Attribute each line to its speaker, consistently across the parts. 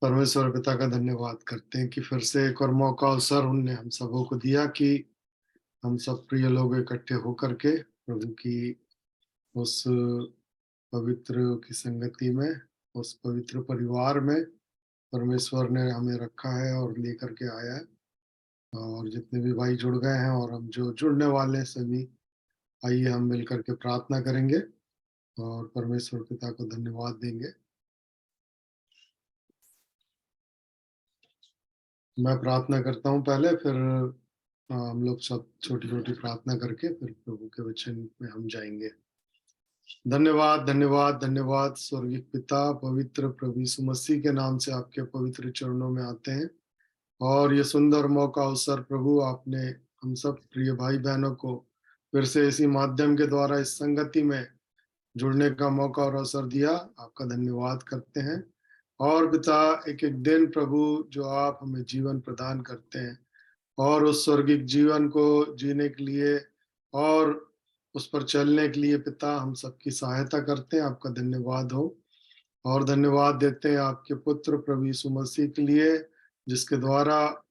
Speaker 1: परमेश्वर पिता का धन्यवाद करते हैं कि फिर से एक और मौका अवसर उनने हम सबों को दिया कि हम सब प्रिय लोग इकट्ठे होकर के प्रभु की उस पवित्र की संगति में, उस पवित्र परिवार में परमेश्वर ने हमें रखा है और लेकर के आया है। और जितने भी भाई जुड़ गए हैं और हम जो जुड़ने वाले हैं सभी, आइए हम मिलकर के प्रार्थना करेंगे और परमेश्वर पिता को धन्यवाद देंगे। मैं प्रार्थना करता हूँ पहले, फिर हम लोग सब छोटी-छोटी प्रार्थना करके फिर प्रभु के वचन में हम जाएँगे। धन्यवाद, धन्यवाद, धन्यवाद स्वर्गीय पिता, पवित्र प्रभु यीशु मसीह के नाम से आपके पवित्र चरणों में आते हैं और ये सुंदर मौका अवसर प्रभु आपने हम सब प्रिय भाई-बहनों को फिर से इसी माध्यम के द्वारा इस संगति में जुड़ने का मौका और अवसर दिया, आपका धन्यवाद करते हैं। और पिता एक-एक दिन प्रभु जो आप हमें जीवन प्रदान करते हैं और उस स्वर्गिक जीवन को जीने के लिए और उस पर चलने के लिए पिता हम सबकी सहायता करते हैं, आपका धन्यवाद हो। और धन्यवाद देते हैं आपके पुत्र प्रभु यीशु मसीह के लिए, जिसके द्वारा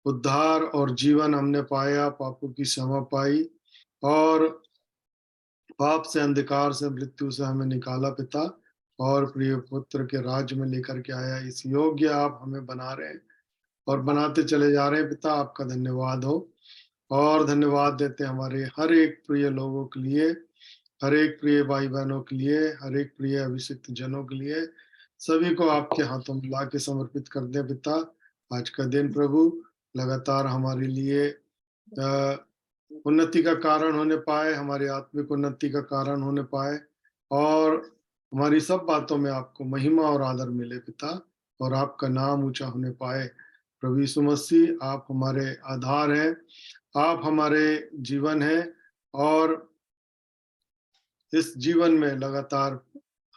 Speaker 1: उद्धार और जीवन हमने पाया, पापों की क्षमा पाई और पाप से, अंधकार से, मृत्यु से हमें निकाला पिता और प्रिय पुत्र के राज्य में लेकर के आया। इस योग्य आप हमें बना रहे हैं और बनाते चले जा रहे हैं पिता, आपका धन्यवाद हो। और धन्यवाद देते हैं हमारे हर एक प्रिय लोगों के लिए, हर एक प्रिय भाई-बहनों के लिए, हर एक प्रिय अभिषिक्त जनों के लिए, सभी को आपके हाथों में ला के समर्पित कर दें पिता। आज का दिन प्रभु लगातार हमारे लिए अ, उन्नति का कारण होने पाए, हमारी आत्मिक उन्नति का कारण होने पाए और हमारी सब बातों में आपको महिमा और आदर मिले पिता और आपका नाम ऊँचा होने पाए। प्रभु यीशु मसीह आप हमारे आधार हैं, आप हमारे जीवन हैं और इस जीवन में लगातार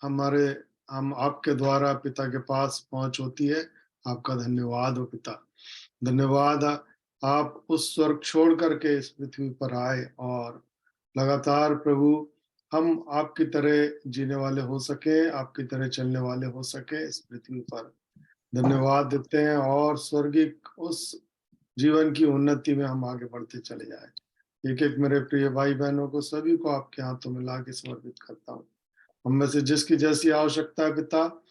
Speaker 1: हमारे हम आपके द्वारा पिता के पास पहुँच होती है। आपका धन्यवाद हो पिता। धन्यवाद आप उस स्वर्ग छोड़ कर के इस पृथ्वी पर आए और लगातार प्रभु हम आपकी तरह जीने वाले हो सकें, आपकी तरह चलने वाले हो सकें इस पृथ्वी पर। धन्यवाद देते हैं और स्वर्गिक उस जीवन की उन्नति में हम आगे बढ़ते चले जाएँ। एक-एक मेरे प्रिय भाई-बहनों को सभी को आपके हाथों में ला के समर्पित करता हूँ। हम में से जिसकी जैसी आवश्यकता है पिता,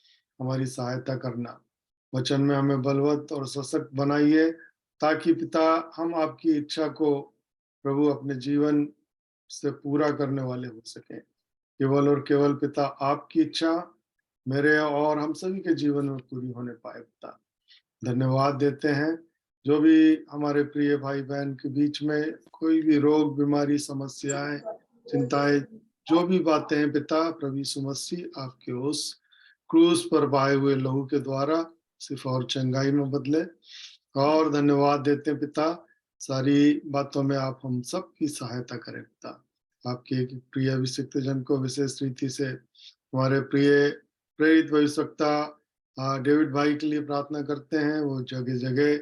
Speaker 1: हमारी सहायता करना। वचन में हमें बलवन्त और सशक्त बनाइए ताकि पिता हम आपकी इच्छा को प्रभु अपने जीवन से पूरा करने वाले हो सकें। केवल और केवल पिता आपकी इच्छा मेरे और हम सभी के जीवन में पूरी होने पाए पिता। धन्यवाद देते हैं, जो भी हमारे प्रिय भाई-बहन के बीच में कोई भी रोग, बीमारी, समस्याएँ, चिंताएँ, जो भी बातें हैं पिता प्रभु यीशु मसीह आपके उस क्रूस पर बहाए हुए लहू के द्वारा सिर्फ़ और चंगाई में बदले। और धन्यवाद देते हैं पिता, सारी बातों में आप हम सबकी सहायता करें पिता। आपके एक प्रिय अभिषिक्त जन को विशेष रीति से हमारे प्रिय प्रेरित भविष्यवक्ता डेविड भाई के लिए प्रार्थना करते हैं। वो जगह-जगह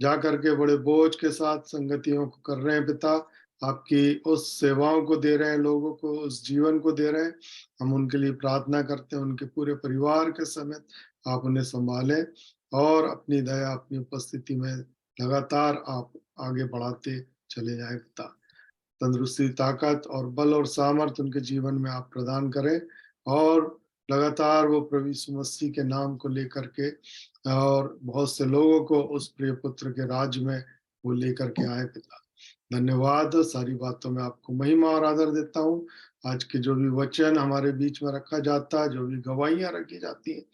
Speaker 1: जा कर के बड़े बोझ के साथ संगतियों को कर रहे हैं पिता। आपकी उस सेवाओं को दे रहे हैं, लोगों को उस जीवन को दे रहे हैं। हम उनके लिए प्रार्थना करते हैं, उनके पूरे परिवार के समेत आप उन्हें सँभालें और अपनी दया, अपनी उपस्थिति में लगातार आप आगे बढ़ाते चले जाएँ पिता। तंदुरुस्ती, ताकत और बल और सामर्थ्य उनके जीवन में आप प्रदान करें और लगातार वो प्रभु यीशु मसीह के नाम को लेकर के और बहुत से लोगों को उस प्रिय पुत्र के राज्य में वो लेकर के आए पिता। धन्यवाद, सारी बातों में आपको महिमा और आदर देता हूँ। आज के जो भी वचन हमारे बीच में रखा जाता है, जो भी गवाहियाँ रखी जाती हैं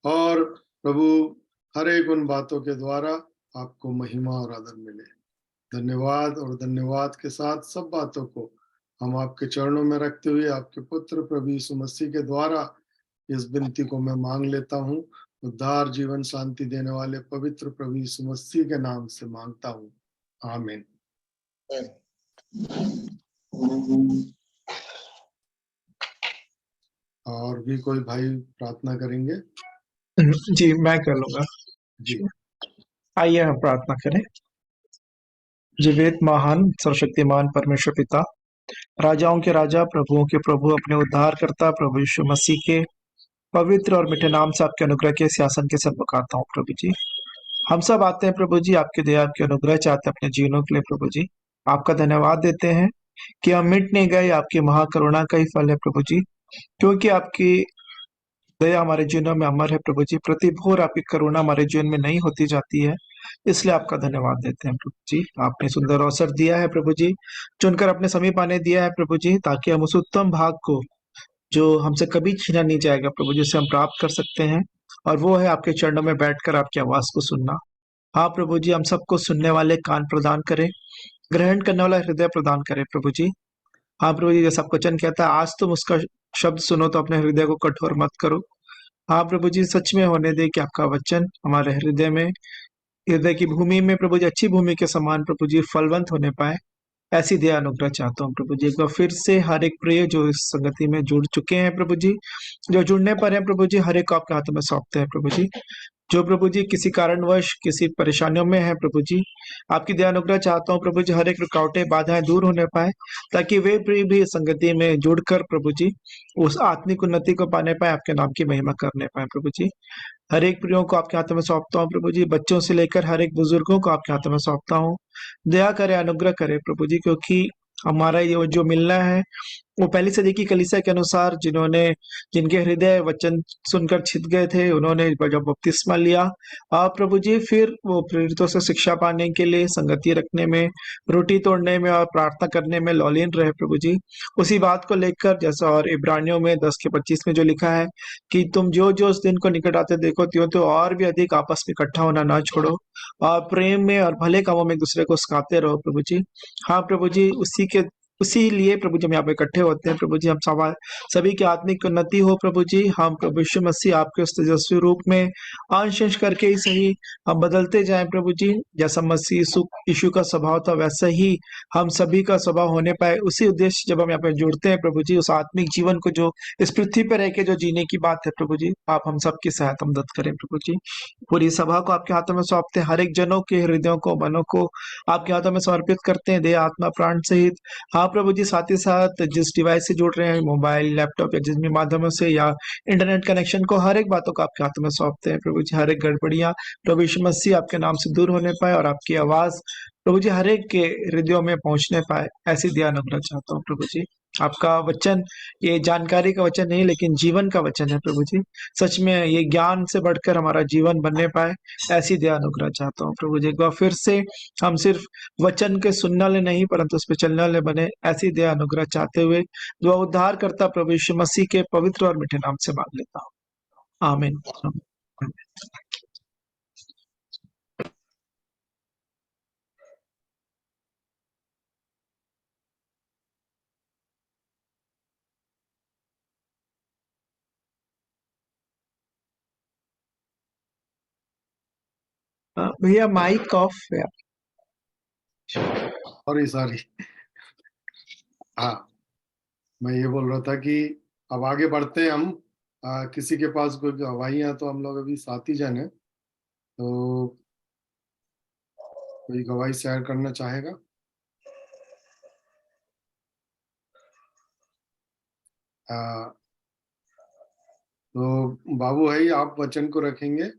Speaker 1: और प्रभु हर एक उन बातों के द्वारा आपको महिमा और आदर मिले। धन्यवाद और धन्यवाद के साथ सब बातों को हम आपके चरणों में रखते हुए आपके पुत्र प्रभु यीशु मसीह के द्वारा इस विनती को मैं मांग लेता हूँ। उद्धार, जीवन, शांति देने वाले पवित्र प्रभु यीशु मसीह के नाम से मांगता हूँ। आमीन। और भी कोई भाई प्रार्थना करेंगे?
Speaker 2: जी, मैं कर लूँगा।
Speaker 1: जी।
Speaker 2: आइए हम प्रार्थना करें। जीवित, महान, सर्वशक्तिमान परमेश्वर पिता, राजाओं के राजा, प्रभुओं के प्रभु, अपने उद्धारकर्ता प्रभु यीशु मसीह के पवित्र और मीठे नाम से आपके अनुग्रह के सिंहासन के सन्मुख आता हूँ प्रभु जी। हम सब आते हैं प्रभु जी, आपकी दया आपके अनुग्रह चाहते हैं अपने जीवनों के लिए प्रभु जी। आपका धन्यवाद देते हैं कि हम मिट नहीं गए, आपकी महाकरुणा का ही फल है प्रभु जी। क्योंकि आपकी दया हमारे जीवनों में अमर है प्रभु जी, प्रतिभोर आपकी करुणा हमारे जीवन में नहीं होती जाती है, इसलिए आपका धन्यवाद देते हैं प्रभु जी। आपने सुंदर अवसर दिया है प्रभु जी, चुनकर अपने समीप आने दिया है प्रभु जी, ताकि हम उस उत्तम भाग को जो हमसे कभी छीना नहीं जाएगा प्रभु जी, उसे हम प्राप्त कर सकते हैं। और वो है आपके चरणों में बैठकर आपकी आवाज को सुनना। हाँ प्रभु जी, हम सबको सुनने वाले कान प्रदान करें, ग्रहण करने वाला हृदय प्रदान करें प्रभु जी। हाँ प्रभु जी, जैसा वचन कहता है, आज तुम उसका शब्द सुनो तो अपने हृदय को कठोर मत करो। हाँ प्रभु जी, सच में होने दे कि आपका वचन हमारे हृदय में, हृदय की भूमि में प्रभु जी, अच्छी भूमि के समान प्रभु जी फलवंत होने पाए। ऐसी दया अनुग्रह चाहता हूँ प्रभु जी। एक बार फिर से हर एक प्रिय जो इस संगति में जुड़ चुके हैं प्रभु जी, जो जुड़ने पर है प्रभु जी, हर एक को आपके हाथों में सौंपते हैं प्रभु जी। जो प्रभु जी किसी कारणवश किसी परेशानियों में है प्रभु जी, आपकी दया अनुग्रह चाहता हूँ प्रभु जी, हर एक रुकावटें बाधाएं दूर होने पाए, ताकि वे प्रिय भी इस संगति में जुड़कर प्रभु जी उस आत्मिक उन्नति को पाने पाए, आपके नाम की महिमा करने पाए प्रभु जी। हर एक प्रियो को आपके हाथों में सौंपता हूँ प्रभु जी, बच्चों से लेकर हर एक बुजुर्गों को आपके हाथों में सौंपता हूँ। दया करे, अनुग्रह करे प्रभु जी, क्योंकि हमारा ये जो मिलना है वो पहली सदी की कलीसिया के अनुसार, जिनके हृदय वचन सुनकर छिद गए थे, उन्होंने जब बपतिस्मा लिया, आप प्रभु जी फिर वो प्रेरितों से शिक्षा पाने के लिए, संगति रखने में, रोटी तोड़ने में और प्रार्थना करने में लौलीन रहे प्रभु जी। उसी बात को लेकर, जैसा और इब्रानियों में 10 के 25 में जो लिखा है कि तुम जो जो उस दिन को निकट आते देखो, त्यों तो और भी अधिक आपस में इकट्ठा होना ना छोड़ो, और प्रेम में और भले कामों में एक दूसरे को सिखाते रहो प्रभु जी। हाँ प्रभु जी, उसी लिए प्रभु जी हम यहाँ पे इकट्ठे होते हैं प्रभु जी। हम सभी की आत्मिक उन्नति हो प्रभु जी। हम प्रभु यीशु मसीह आपके उस तेजस्वी रूप में अंश अंश करके ही सही हम बदलते जाएं प्रभु जी। जैसा मसीह यीशु का स्वभाव था, वैसा ही हम सभी का स्वभाव होने पाए। उसी उद्देश्य जब हम यहाँ पे जुड़ते हैं प्रभु जी, उस आत्मिक जीवन को जो इस पृथ्वी पर रह के जो जीने की बात है प्रभु जी, आप हम सबकी सहायता मदद करें प्रभु जी। पूरी सभा को आपके हाथों में सौंपते हैं, हर एक जनों के हृदयों को, मनों को आपके हाथों में समर्पित करते हैं, देह आत्मा प्राण सहित। हाँ प्रभु जी, साथ ही साथ जिस डिवाइस से जुड़ रहे हैं, मोबाइल, लैपटॉप या जिस भी माध्यमों से, या इंटरनेट कनेक्शन को, हर एक बातों को आपके हाथों में सौंपते हैं प्रभु जी। हर एक गड़बड़ियां प्रभु यीशु मसीह आपके नाम से दूर होने पाए, और आपकी आवाज प्रभु जी हर एक के हृदयों में पहुंचने पाए, ऐसी दया अनुग्रह चाहता हूँ प्रभु जी। आपका वचन ये जानकारी का वचन नहीं, लेकिन जीवन का वचन है प्रभु जी। सच में ये ज्ञान से बढ़कर हमारा जीवन बनने पाए, ऐसी दया अनुग्रह चाहता हूँ प्रभु जी। एक बार फिर से हम सिर्फ वचन के सुनने वाले नहीं, परंतु उस पर चलने वाले बने, ऐसी दया अनुग्रह चाहते हुए दुआ उद्धार करता प्रभु यीशु मसीह के पवित्र और मीठे नाम से मांग लेता हूँ, आमीन। भैया माइक ऑफ है।
Speaker 1: Sorry sorry. हाँ, मैं ये बोल रहा था कि अब आगे बढ़ते हैं हम। किसी के पास कोई गवाहियां, तो हम लोग अभी 7 ही जन हैं, तो कोई गवाही शेयर करना चाहेगा? आ, तो बाबू भाई, आप वचन को रखेंगे।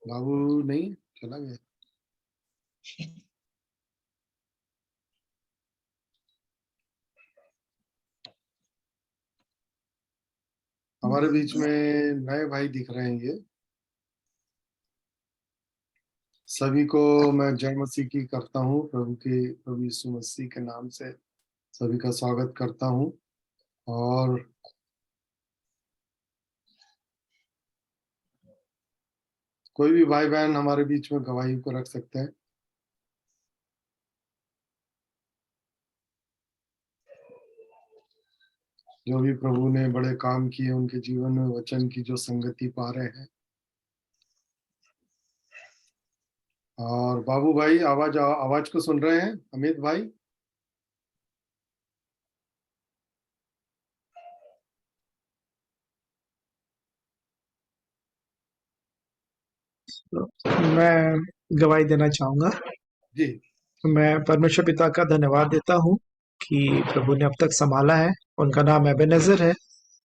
Speaker 1: बाबू नहीं, चला गया। हमारे बीच में नए भाई दिख रहे हैं ये। सभी को मैं जय मसीह की करता हूँ, प्रभु यीशु मसीह के नाम से सभी का स्वागत करता हूँ। और कोई भी भाई बहन हमारे बीच में गवाही को रख सकते हैं। जो भी प्रभु ने बड़े काम किए उनके जीवन में, वचन की जो संगति पा रहे हैं। और बाबू भाई, आवाज आवाज को सुन रहे हैं? अमित भाई,
Speaker 2: मैं गवाही देना चाहूंगा।
Speaker 1: जी।
Speaker 2: मैं परमेश्वर पिता का धन्यवाद देता हूँ कि प्रभु ने अब तक संभाला है। उनका नाम एबेनेज़र है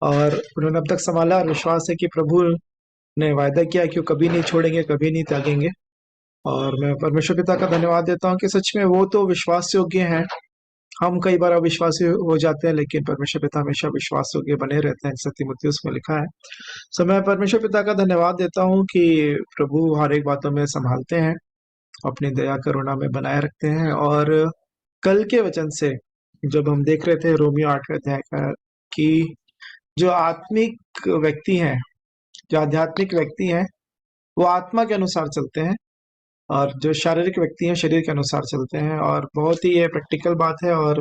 Speaker 2: और उन्होंने अब तक संभाला और विश्वास है कि प्रभु ने वायदा किया कि वो कभी नहीं छोड़ेंगे, कभी नहीं त्यागेंगे। और मैं परमेश्वर पिता का धन्यवाद देता हूँ कि सच में वो तो विश्वास योग्य हैं। हम कई बार अविश्वासी हो जाते हैं, लेकिन परमेश्वर पिता हमेशा विश्वास योग्य बने रहते हैं, जैसा तीमुथियुस में लिखा है। सो मैं परमेश्वर पिता का धन्यवाद देता हूँ कि प्रभु हर एक बातों में संभालते हैं, अपनी दया करुणा में बनाए रखते हैं। और कल के वचन से जब हम देख रहे थे रोमियो 8वें अध्याय का, कि जो आत्मिक व्यक्ति हैं, जो आध्यात्मिक व्यक्ति हैं, वो आत्मा के अनुसार चलते हैं और जो शारीरिक व्यक्ति हैं शरीर के अनुसार चलते हैं। और बहुत ही ये प्रैक्टिकल बात है। और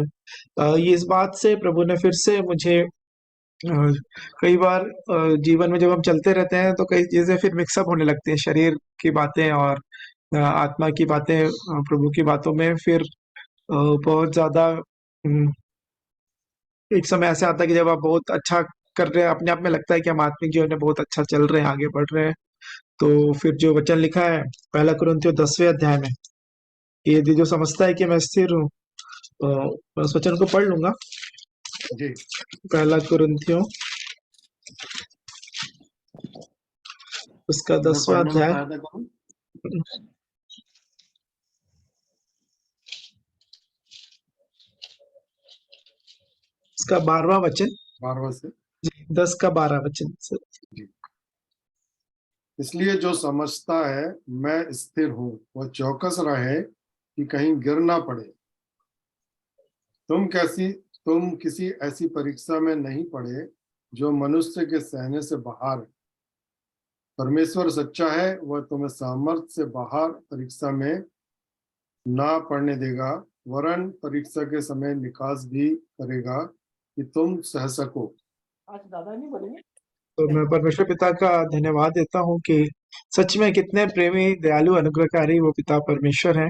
Speaker 2: ये इस बात से प्रभु ने फिर से मुझे कई बार जीवन में जब हम चलते रहते हैं तो कई चीजें फिर मिक्सअप होने लगती हैं, शरीर की बातें और आत्मा की बातें प्रभु की बातों में। फिर बहुत ज्यादा एक समय ऐसा आता है कि जब आप बहुत अच्छा कर रहे हैं, अपने आप में लगता है कि हम आत्मिक जीवन में बहुत अच्छा चल रहे हैं, आगे बढ़ रहे हैं, तो फिर जो वचन लिखा है पहला कुरिन्थियों 10वें अध्याय में, यदि जो समझता है कि मैं स्थिर हूँ, तो मैं उस वचन को पढ़ लूंगा।
Speaker 1: जी।
Speaker 2: पहला कुरिन्थियों उसका 10वां
Speaker 1: पढ़ने में
Speaker 2: अध्याय,
Speaker 1: सहायता करूं?
Speaker 2: उसका 12वां वचन,
Speaker 1: 12 से।
Speaker 2: 10 का 12 वचन से।
Speaker 1: जी। इसलिए जो समझता है मैं स्थिर हूं वह चौकस रहे कि कहीं गिर ना पड़े। तुम किसी ऐसी परीक्षा में नहीं पड़े जो मनुष्य के सहने से बाहर है। परमेश्वर सच्चा है, वह तुम्हें सामर्थ्य से बाहर परीक्षा में ना पड़ने देगा, वरन परीक्षा के समय निकास भी करेगा कि तुम सह सको। आज दादा नहीं बोलेंगे।
Speaker 2: तो मैं परमेश्वर पिता का धन्यवाद देता हूँ कि सच में कितने प्रेमी, दयालु, अनुग्रहकारी वो पिता परमेश्वर है।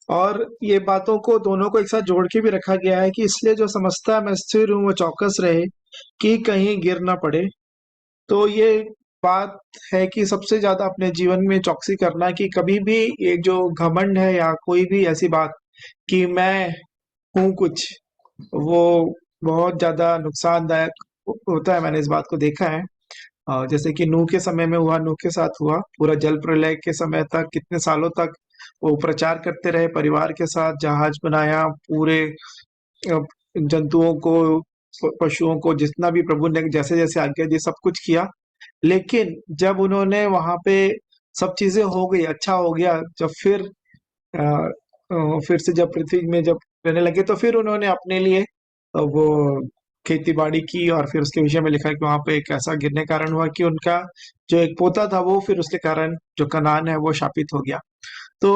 Speaker 2: और ये बातों को दोनों को एक साथ जोड़ के भी रखा गया है कि इसलिए जो समझता है मैं स्थिर हूँ वो चौकस रहे कि कहीं गिर ना पड़े। तो ये बात है कि सबसे ज्यादा अपने जीवन में चौकसी करना कि कभी भी ये जो घमंड है या कोई भी ऐसी बात कि मैं हूँ कुछ, वो बहुत ज्यादा नुकसानदायक होता है। मैंने इस बात को देखा है। जैसे कि नूह के समय में हुआ, नूह के साथ हुआ, पूरा जल प्रलय के समय तक कितने सालों तक वो प्रचार करते रहे, परिवार के साथ जहाज बनाया, पूरे जंतुओं को, पशुओं को, जितना भी प्रभु ने जैसे जैसे आज्ञा दी सब कुछ किया। लेकिन जब उन्होंने वहां पे सब चीजें हो गई, अच्छा हो गया, जब फिर से जब पृथ्वी में जब रहने लगे, तो फिर उन्होंने अपने लिए वो खेती बाड़ी की। और फिर उसके विषय में लिखा है कि वहां पे एक ऐसा गिरने कारण हुआ कि उनका जो एक पोता था वो फिर उसके कारण जो कनान है वो शापित हो गया। तो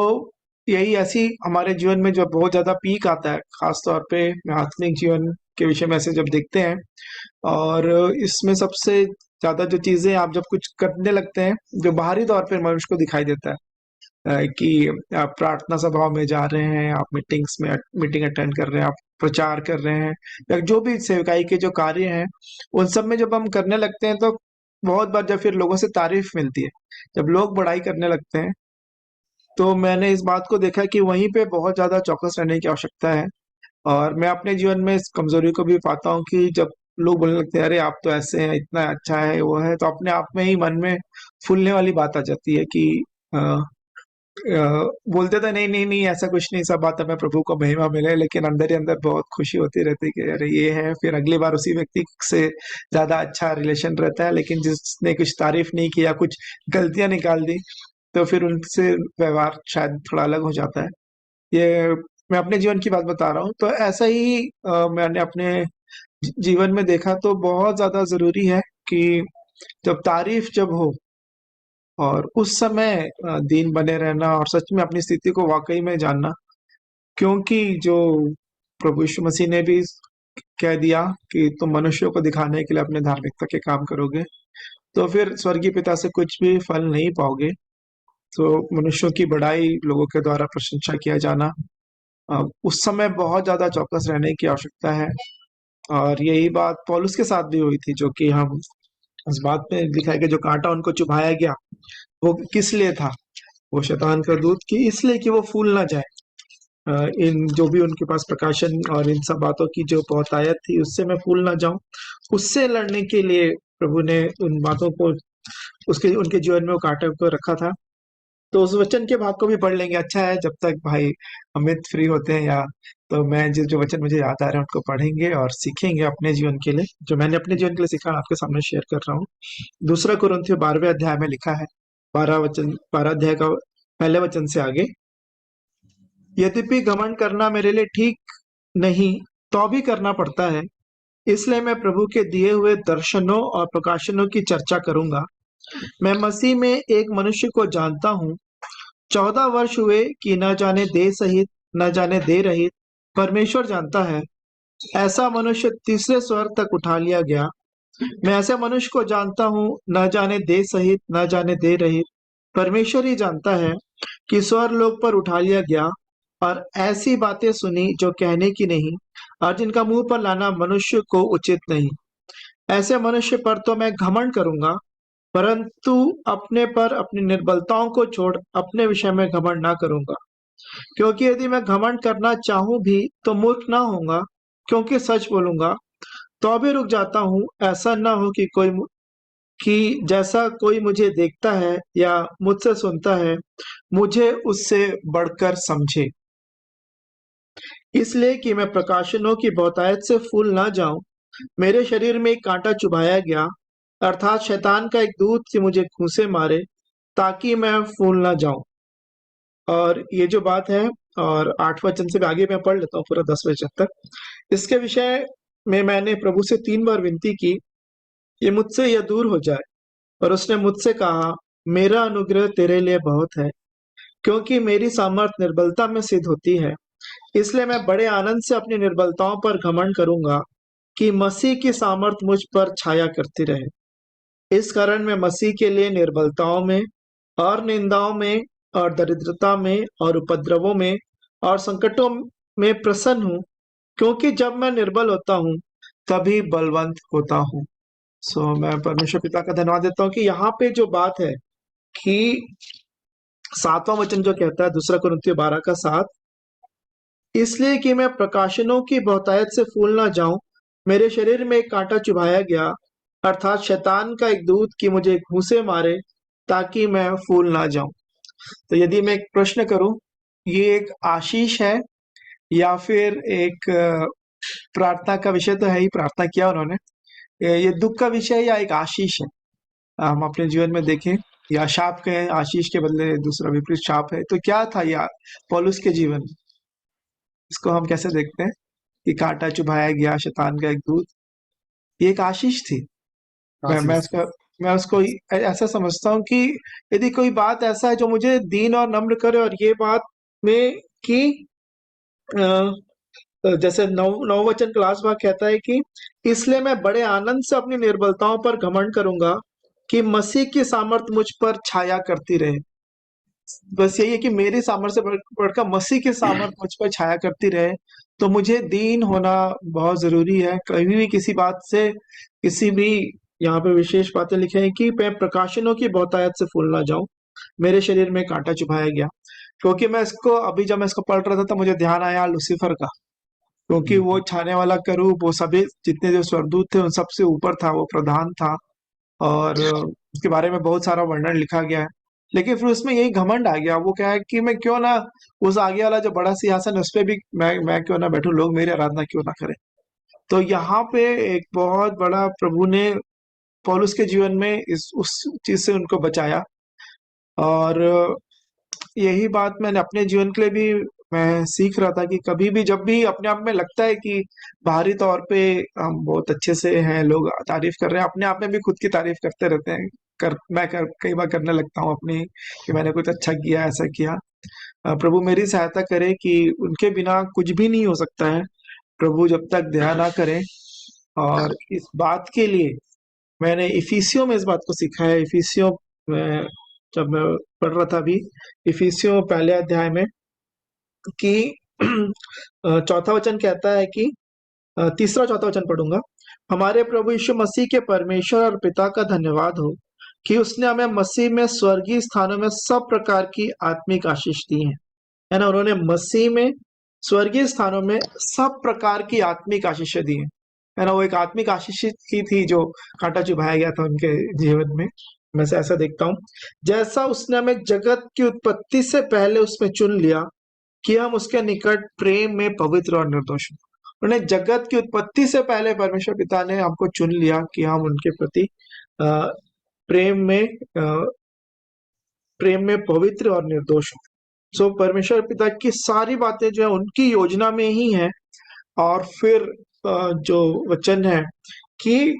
Speaker 2: यही ऐसी हमारे जीवन में जब बहुत ज्यादा पीक आता है, खास तौर पे आत्मिक जीवन के विषय में ऐसे जब देखते हैं, और इसमें सबसे ज्यादा जो चीजें आप जब कुछ करने लगते हैं जो बाहरी तौर पे मनुष्य को दिखाई देता है, कि आप प्रार्थना सभाओं में जा रहे हैं, आप मीटिंग अटेंड कर रहे हैं, आप प्रचार कर रहे हैं, या जो भी सेवकाई के जो कार्य हैं उन सब में जब हम करने लगते हैं, तो बहुत बार जब फिर लोगों से तारीफ मिलती है, जब लोग बड़ाई करने लगते हैं, तो मैंने इस बात को देखा कि वहीं पे बहुत ज्यादा चौकस रहने की आवश्यकता है। और मैं अपने जीवन में इस कमजोरी को भी पाता हूँ कि जब लोग बोलने लगते हैं अरे आप तो ऐसे हैं, इतना अच्छा है, वो है, तो अपने आप में ही मन में फूलने वाली बात आ जाती है कि बोलते तो नहीं नहीं नहीं ऐसा कुछ नहीं, सब बात हमें प्रभु को महिमा मिले, लेकिन अंदर ही अंदर बहुत खुशी होती रहती है कि अरे ये है। फिर अगली बार उसी व्यक्ति से ज्यादा अच्छा रिलेशन रहता है, लेकिन जिसने कुछ तारीफ नहीं किया, कुछ गलतियां निकाल दी, तो फिर उनसे व्यवहार शायद थोड़ा अलग हो जाता है। ये मैं अपने जीवन की बात बता रहा हूँ। तो ऐसा ही मैंने अपने जीवन में देखा। तो बहुत ज्यादा जरूरी है कि जब तारीफ जब हो और उस समय दीन बने रहना और सच में अपनी स्थिति को वाकई में जानना, क्योंकि जो प्रभु यीशु मसीह ने भी कह दिया कि तुम मनुष्यों को दिखाने के लिए अपने धार्मिकता के काम करोगे, तो फिर स्वर्गीय पिता से कुछ भी फल नहीं पाओगे। तो मनुष्यों की बड़ाई, लोगों के द्वारा प्रशंसा किया जाना, उस समय बहुत ज्यादा चौकस रहने की आवश्यकता है। और यही बात पौलुस के साथ भी हुई थी, जो कि हम इस बात में लिखा है कि जो कांटा उनको चुभाया गया, वो किस लिए था, वो शैतान का दूत, कि इसलिए कि वो फूल ना जाए। इन जो भी उनके पास प्रकाशन और इन सब बातों की जो बहुतायत थी, उससे मैं फूल ना जाऊं, उससे लड़ने के लिए प्रभु ने उन बातों को उसके उनके जीवन में वो कांटे को रखा था। तो उस वचन के भाग को भी पढ़ लेंगे। अच्छा है, जब तक भाई अमित फ्री होते हैं, या तो मैं जो जो वचन मुझे याद आ रहे हैं उनको पढ़ेंगे और सीखेंगे अपने जीवन के लिए। जो मैंने अपने जीवन के लिए सीखा आपके सामने शेयर कर रहा हूँ। दूसरा कुरिन्थियों 12वें अध्याय में लिखा है, 12 अध्याय का पहले वचन से आगे, यद्यपि घमंड करना मेरे लिए ठीक नहीं, तो भी करना पड़ता है। इसलिए मैं प्रभु के दिए हुए दर्शनों और प्रकाशनों की चर्चा करूंगा। मैं मसीह में एक मनुष्य को जानता हूँ। 14 वर्ष हुए कि न जाने देह सहित न जाने देह रहित परमेश्वर जानता है, ऐसा मनुष्य तीसरे स्वर तक उठा लिया गया। मैं ऐसे मनुष्य को जानता हूँ, न जाने देह सहित न जाने देह रहित परमेश्वर ही जानता है, कि स्वर लोक पर उठा लिया गया, और ऐसी बातें सुनी जो कहने की नहीं, और जिनका मुंह पर लाना मनुष्य को उचित नहीं। ऐसे मनुष्य पर तो मैं घमंड करूंगा, परंतु अपने पर अपनी निर्बलताओं को छोड़ अपने विषय में घमंड ना करूंगा। क्योंकि यदि मैं घमंड करना चाहूं भी तो मूर्ख ना होऊंगा, क्योंकि सच बोलूंगा। तो भी रुक जाता हूँ, ऐसा न हो कि जैसा कोई मुझे देखता है या मुझसे सुनता है, मुझे उससे बढ़कर समझे। इसलिए कि मैं प्रकाशनों की बहुतायत से फूल ना जाऊं, मेरे शरीर में एक कांटा चुभाया गया, अर्थात शैतान का एक दूत कि मुझे घूंसे मारे, ताकि मैं फूल ना जाऊं। और ये जो बात है, और 8 वचन से भी आगे मैं पढ़ लेता हूँ पूरा 10 वचन तक। इसके विषय में मैंने प्रभु से 3 बार विनती की, ये मुझसे यह दूर हो जाए। और उसने मुझसे कहा, मेरा अनुग्रह तेरे लिए बहुत है, क्योंकि मेरी सामर्थ निर्बलता में सिद्ध होती है। इसलिए मैं बड़े आनंद से अपनी निर्बलताओं पर घमंड करूंगा, कि मसीह की सामर्थ मुझ पर छाया करती रहे। इस कारण मैं मसीह के लिए निर्बलताओं में और निंदाओं में और दरिद्रता में और उपद्रवों में और संकटों में प्रसन्न हूँ, क्योंकि जब मैं निर्बल होता हूँ तभी बलवंत होता हूँ। मैं परमेश्वर पिता का धन्यवाद देता हूँ कि यहाँ पे जो बात है कि 7वां वचन जो कहता है, दूसरा कुरिन्थियों 12 का 7, इसलिए कि मैं प्रकाशनों की बहुतायत से फूल ना जाऊं, मेरे शरीर में एक कांटा चुभाया गया, अर्थात शैतान का एक दूत कि मुझे घूंसे मारे, ताकि मैं फूल ना जाऊं। तो यदि मैं एक प्रश्न करूं, ये एक आशीष है या फिर एक प्रार्थना का विषय? तो है ही, प्रार्थना किया उन्होंने। ये दुख का विषय है या एक आशीष है? हम अपने जीवन में देखें, या शाप के आशीष के बदले दूसरा विपरीत शाप है, तो क्या था यह पौलुस के जीवन में? इसको हम कैसे देखते हैं कि कांटा चुभाया गया, शैतान का एक दूत, ये एक आशीष थी। मैं मैं
Speaker 1: आशीष।
Speaker 2: उसका मैं उसको ऐसा समझता हूँ कि यदि कोई बात ऐसा है जो मुझे दीन और नम्र करे, और ये बात में कि जैसे 9 वचन क्लास भाग कहता है कि इसलिए मैं बड़े आनंद से अपनी निर्बलताओं पर घमंड करूंगा, कि मसीह की सामर्थ मुझ पर छाया करती रहे। बस यही है कि मेरी सामर्थ्य से बढ़कर मसीह की सामर्थ मुझ पर छाया करती रहे। तो मुझे दीन होना बहुत जरूरी है। कभी भी किसी बात से, किसी भी, यहाँ पे विशेष बातें लिखे हैं कि मैं प्रकाशनों की बहुतायत से फूल ना जाऊं, मेरे शरीर में कांटा चुभाया गया। क्योंकि मैं इसको अभी जब मैं इसको पढ़ रहा था तो मुझे ध्यान आया लूसीफर का, क्योंकि वो छाने वाला करूब, वो सभी जितने जो स्वर्गदूत थे उन सबसे ऊपर था, वो प्रधान था। और उसके बारे में बहुत सारा वर्णन लिखा गया है। लेकिन फिर उसमें यही घमंड आ गया। वो क्या है कि मैं क्यों ना उस आगे वाला जो बड़ा सिंहासन है उस पे भी मैं क्यों ना बैठूं, लोग मेरी आराधना क्यों ना करें। तो यहाँ पे एक बहुत बड़ा प्रभु ने पौलुस के जीवन में इस उस चीज से उनको बचाया। और यही बात मैंने अपने जीवन के लिए भी मैं सीख रहा था कि कभी भी जब भी अपने आप में लगता है कि बाहरी तौर पे हम बहुत अच्छे से हैं, लोग तारीफ कर रहे हैं, अपने आप में भी खुद की तारीफ करते रहते हैं। कई बार करने लगता हूँ अपनी, कि मैंने कुछ अच्छा किया, ऐसा किया। प्रभु मेरी सहायता करे कि उनके बिना कुछ भी नहीं हो सकता है। प्रभु जब तक दया ना करें। और इस बात के लिए मैंने इफिसियों में इस बात को सीखा है। इफिसियों में जब मैं पढ़ रहा था अभी, इफिसियों पहले अध्याय में, कि चौथा वचन कहता है कि तीसरा चौथा वचन पढ़ूंगा। हमारे प्रभु यीशु मसीह के परमेश्वर और पिता का धन्यवाद हो, कि उसने हमें मसीह में स्वर्गीय स्थानों में सब प्रकार की आत्मिक आशीष दी है ना। उन्होंने मसीह में स्वर्गीय स्थानों में सब प्रकार की आत्मिक आशीषें दी है ना। वो एक आत्मिक आशीष ही थी जो कांटा चुभाया गया था उनके जीवन में। मैं से ऐसा देखता हूँ, जैसा उसने हमें जगत की उत्पत्ति से पहले उसमें चुन लिया कि हम उसके निकट प्रेम में पवित्र और निर्दोष हों। उन्हें जगत की उत्पत्ति से पहले परमेश्वर पिता ने हमको चुन लिया कि हम उनके प्रति प्रेम में पवित्र और निर्दोष हो। सो परमेश्वर पिता की सारी बातें जो है उनकी योजना में ही है। और फिर जो वचन है कि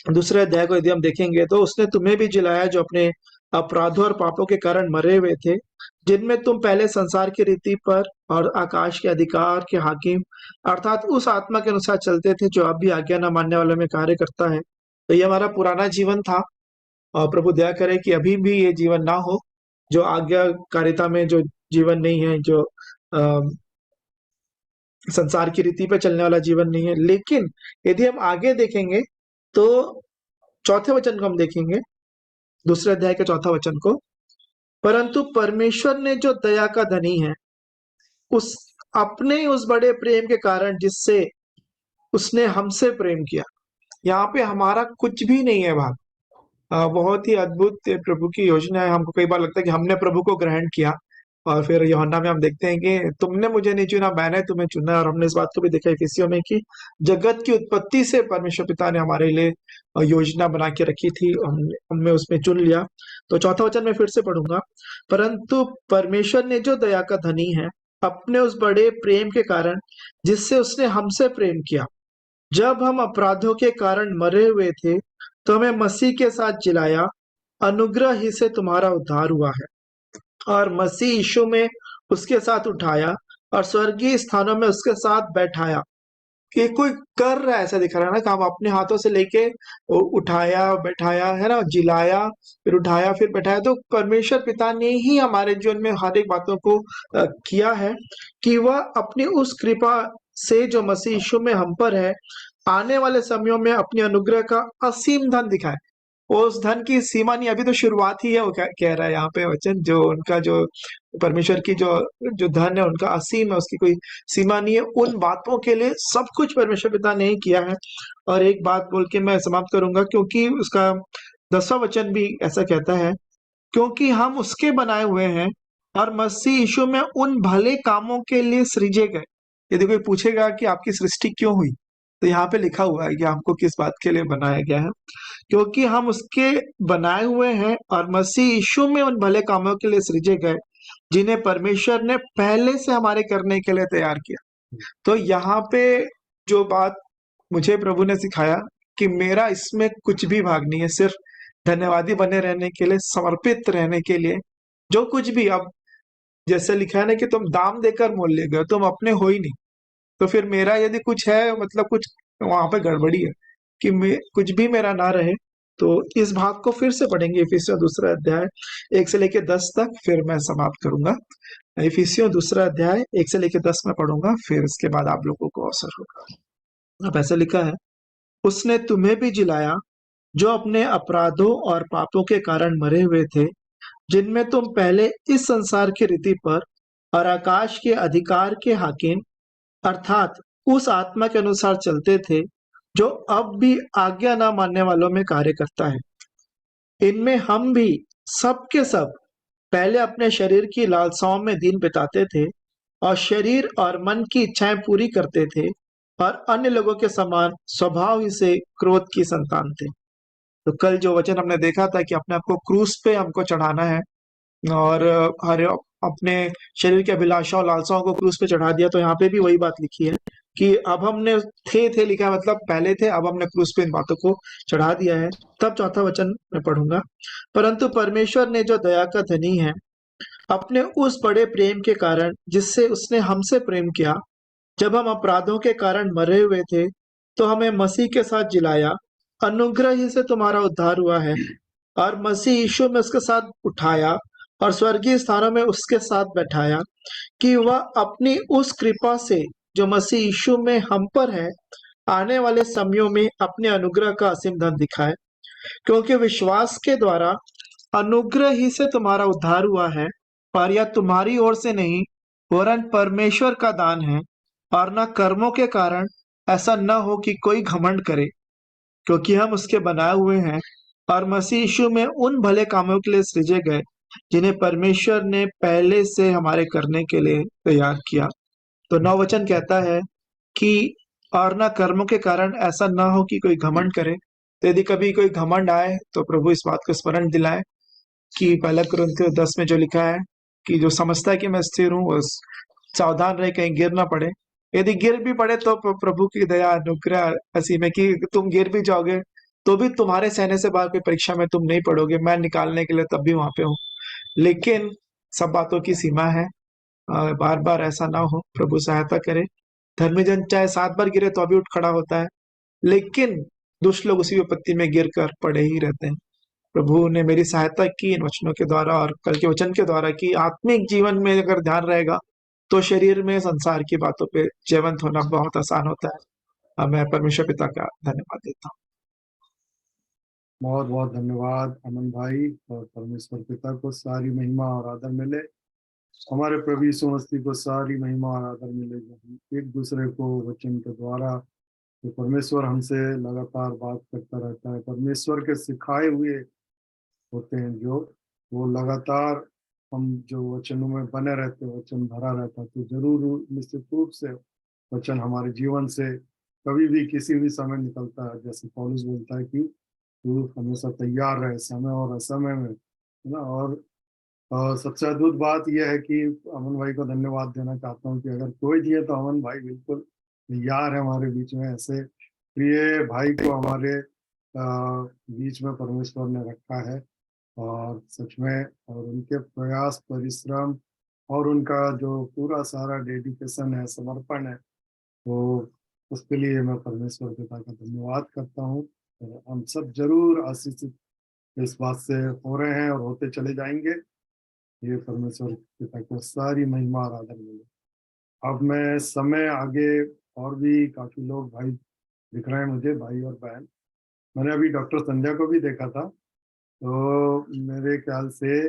Speaker 2: दूसरे अध्याय को यदि हम देखेंगे तो उसने तुम्हें भी जिलाया जो अपने अपराधों और पापों के कारण मरे हुए थे, जिनमें तुम पहले संसार की रीति पर और आकाश के अधिकार के हाकिम अर्थात उस आत्मा के अनुसार चलते थे जो अब भी आज्ञा न मानने वालों में कार्य करता है। तो ये हमारा पुराना जीवन था और प्रभु दया करे कि अभी भी ये जीवन ना हो जो आज्ञाकारिता में जो जीवन नहीं है, जो संसार की रीति पे चलने वाला जीवन नहीं है। लेकिन यदि हम आगे देखेंगे तो चौथे वचन को हम देखेंगे, दूसरे अध्याय के चौथा वचन को, परंतु परमेश्वर ने जो दया का धनी है उस अपने उस बड़े प्रेम के कारण जिससे उसने हमसे प्रेम किया। यहाँ पे हमारा कुछ भी नहीं है भाग। बहुत ही अद्भुत प्रभु की योजना है। हमको कई बार लगता है कि हमने प्रभु को ग्रहण किया और फिर यूहन्ना में हम देखते हैं कि तुमने मुझे नहीं चुना, मैंने तुम्हें चुना। और हमने इस बात को भी देखा इफिसियों में कि जगत की उत्पत्ति से परमेश्वर पिता ने हमारे लिए योजना बना के रखी थी, हमें उसमें चुन लिया। तो चौथा वचन मैं फिर से पढ़ूंगा, परंतु परमेश्वर ने जो दया का धनी है अपने उस बड़े प्रेम के कारण जिससे उसने हमसे प्रेम किया, जब हम अपराधों के कारण मरे हुए थे तो हमें मसीह के साथ जिलाया, अनुग्रह ही से तुम्हारा उद्धार हुआ है। और मसीह यीशु में उसके साथ उठाया और स्वर्गीय स्थानों में उसके साथ बैठाया। कि कोई कर रहा है ऐसा दिख रहा है ना, काम अपने हाथों से लेके उठाया बैठाया है ना, जिलाया फिर उठाया फिर बैठाया। तो परमेश्वर पिता ने ही हमारे जीवन में हर एक बातों को किया है कि वह अपनी उस कृपा से जो मसीह यीशु में हम पर है आने वाले समयों में अपनी अनुग्रह का असीम धन दिखाए। उस धन की सीमा नहीं, अभी तो शुरुआत ही है। वो कह रहा है यहाँ पे वचन, जो उनका जो परमेश्वर की जो जो धन है उनका असीम है, उसकी कोई सीमा नहीं है। उन बातों के लिए सब कुछ परमेश्वर पिता ने ही किया है। और एक बात बोल के मैं समाप्त करूंगा, क्योंकि उसका 10वां वचन भी ऐसा कहता है, क्योंकि हम उसके बनाए हुए हैं और मसीह यीशु में उन भले कामों के लिए सृजे गए। यदि कोई पूछेगा कि आपकी सृष्टि क्यों हुई, तो यहाँ पे लिखा हुआ है कि हमको किस बात के लिए बनाया गया है, क्योंकि हम उसके बनाए हुए हैं और मसीह यीशु में उन भले कामों के लिए सृजे गए जिन्हें परमेश्वर ने पहले से हमारे करने के लिए तैयार किया। तो यहाँ पे जो बात मुझे प्रभु ने सिखाया कि मेरा इसमें कुछ भी भाग नहीं है, सिर्फ धन्यवादी बने रहने के लिए, समर्पित रहने के लिए। जो कुछ भी, अब जैसे लिखा है ना कि तुम दाम देकर मोल ले गए, तुम अपने हो ही नहीं। तो फिर मेरा यदि कुछ है, मतलब कुछ वहां पे गड़बड़ी है कि कुछ भी मेरा ना रहे। तो इस भाग को फिर से पढ़ेंगे, इफिसियों 2 अध्याय 1 से लेके 10 तक, फिर मैं समाप्त करूंगा। इफिसियों 2 अध्याय 1 से लेके 10 में पढ़ूंगा, फिर इसके बाद आप लोगों को अवसर होगा। अब ऐसा लिखा है, उसने तुम्हें भी जिलाया जो अपने अपराधों और पापों के कारण मरे हुए थे, जिनमें तुम पहले इस संसार की रीति पर और आकाश के अधिकार के हाकिम अर्थात उस आत्मा के अनुसार चलते थे जो अब भी आज्ञा न मानने वालों में कार्य करता है। इनमें हम भी सब के सब पहले अपने शरीर की लालसाओं में दिन बिताते थे और शरीर और मन की इच्छाएं पूरी करते थे और अन्य लोगों के समान स्वभाव ही से क्रोध की संतान थे। तो कल जो वचन हमने देखा था कि अपने आप को क्रूस पे हमको चढ़ाना है और हर अपने शरीर के अभिलाषा और लालसाओं को क्रूस पे चढ़ा दिया। तो यहाँ पे भी वही बात लिखी है कि अब हमने थे लिखा है, मतलब पहले थे, अब हमने क्रूस पे इन बातों को चढ़ा दिया है। तब चौथा वचन मैं पढ़ूंगा, परंतु परमेश्वर ने जो दया का धनी है अपने उस बड़े प्रेम के कारण जिससे उसने हमसे प्रेम किया, जब हम अपराधों के कारण मरे हुए थे तो हमें मसीह के साथ जिलाया, अनुग्रह ही से तुम्हारा उद्धार हुआ है। और मसीह यीशु में उसके साथ उठाया और स्वर्गीय स्थानों में उसके साथ बैठाया, कि वह अपनी उस कृपा से जो मसीह यीशु में हम पर है आने वाले समयों में अपने अनुग्रह का असीम धन दिखाए। क्योंकि विश्वास के द्वारा अनुग्रह ही से तुम्हारा उद्धार हुआ है, पर यह तुम्हारी ओर से नहीं, वरन परमेश्वर का दान है। और न कर्मों के कारण, ऐसा न हो कि कोई घमंड करे, क्योंकि हम उसके बनाए हुए हैं और मसीह यीशु में उन भले कामों के लिए सृजे गए जिन्हें परमेश्वर ने पहले से हमारे करने के लिए तैयार किया। तो 9 वचन कहता है कि और न कर्मों के कारण ऐसा न हो कि कोई घमंड करे। तो यदि कभी कोई घमंड आए तो प्रभु इस बात को स्मरण दिलाए कि पहला कुरिन्थियों 10 में जो लिखा है कि जो समझता है कि मैं स्थिर हूँ वो सावधान रहे, कहीं गिर ना पड़े। यदि गिर भी पड़े तो प्रभु की दया अनुग्रह ऐसी में कि तुम गिर भी जाओगे तो भी तुम्हारे सहने से बाहर कोई परीक्षा में तुम नहीं पड़ोगे, मैं निकालने के लिए तब भी वहां पे हूँ। लेकिन सब बातों की सीमा है, बार बार ऐसा ना हो, प्रभु सहायता करे। धर्मी जन चाहे 7 बार गिरे तो अभी उठ खड़ा होता है, लेकिन दुष्ट लोग उसी विपत्ति में गिर कर पड़े ही रहते हैं। प्रभु ने मेरी सहायता की इन वचनों के द्वारा और कल के वचन के द्वारा कि आत्मिक जीवन में अगर ध्यान रहेगा तो शरीर में संसार की बातों पे जयवंत होना बहुत आसान होता है। मैं परमेश्वर पिता का धन्यवाद देता हूँ।
Speaker 1: बहुत बहुत धन्यवाद अमन भाई, और परमेश्वर पिता को सारी महिमा और आदर मिले, हमारे प्रभु यीशु मसीह को सारी महिमा और आदर मिले। जो हम एक दूसरे को वचन के द्वारा, तो परमेश्वर हमसे लगातार बात करता रहता है, परमेश्वर के सिखाए हुए होते हैं जो, वो लगातार हम जो वचनों में बने रहते हैं, वचन भरा रहता है, तो जरूर निश्चित रूप से वचन हमारे जीवन से कभी भी किसी भी समय निकलता है। जैसे पौलुस बोलता है कि तू हमेशा तैयार रहे समय और असमय में, है ना। और सबसे अद्भुत बात यह है कि अमन भाई को धन्यवाद देना चाहता हूँ कि अगर कोई दिए तो अमन भाई बिल्कुल तैयार है हमारे बीच में। ऐसे प्रिय भाई को हमारे बीच में परमेश्वर ने रखा है, और सच में, और उनके प्रयास, परिश्रम और उनका जो पूरा सारा डेडिकेशन है, समर्पण है, तो उसके लिए मैं परमेश्वर पिता का धन्यवाद करता हूँ। और हम सब जरूर आशीषित इस बात से हो रहे हैं और होते चले जाएंगे। ये परमेश्वर पिता को सारी महिमा और आदर मिले। अब मैं समय आगे, और भी काफी लोग भाई दिख रहे हैं मुझे, भाई और बहन। मैंने अभी डॉक्टर संध्या को भी देखा था, तो मेरे ख्याल से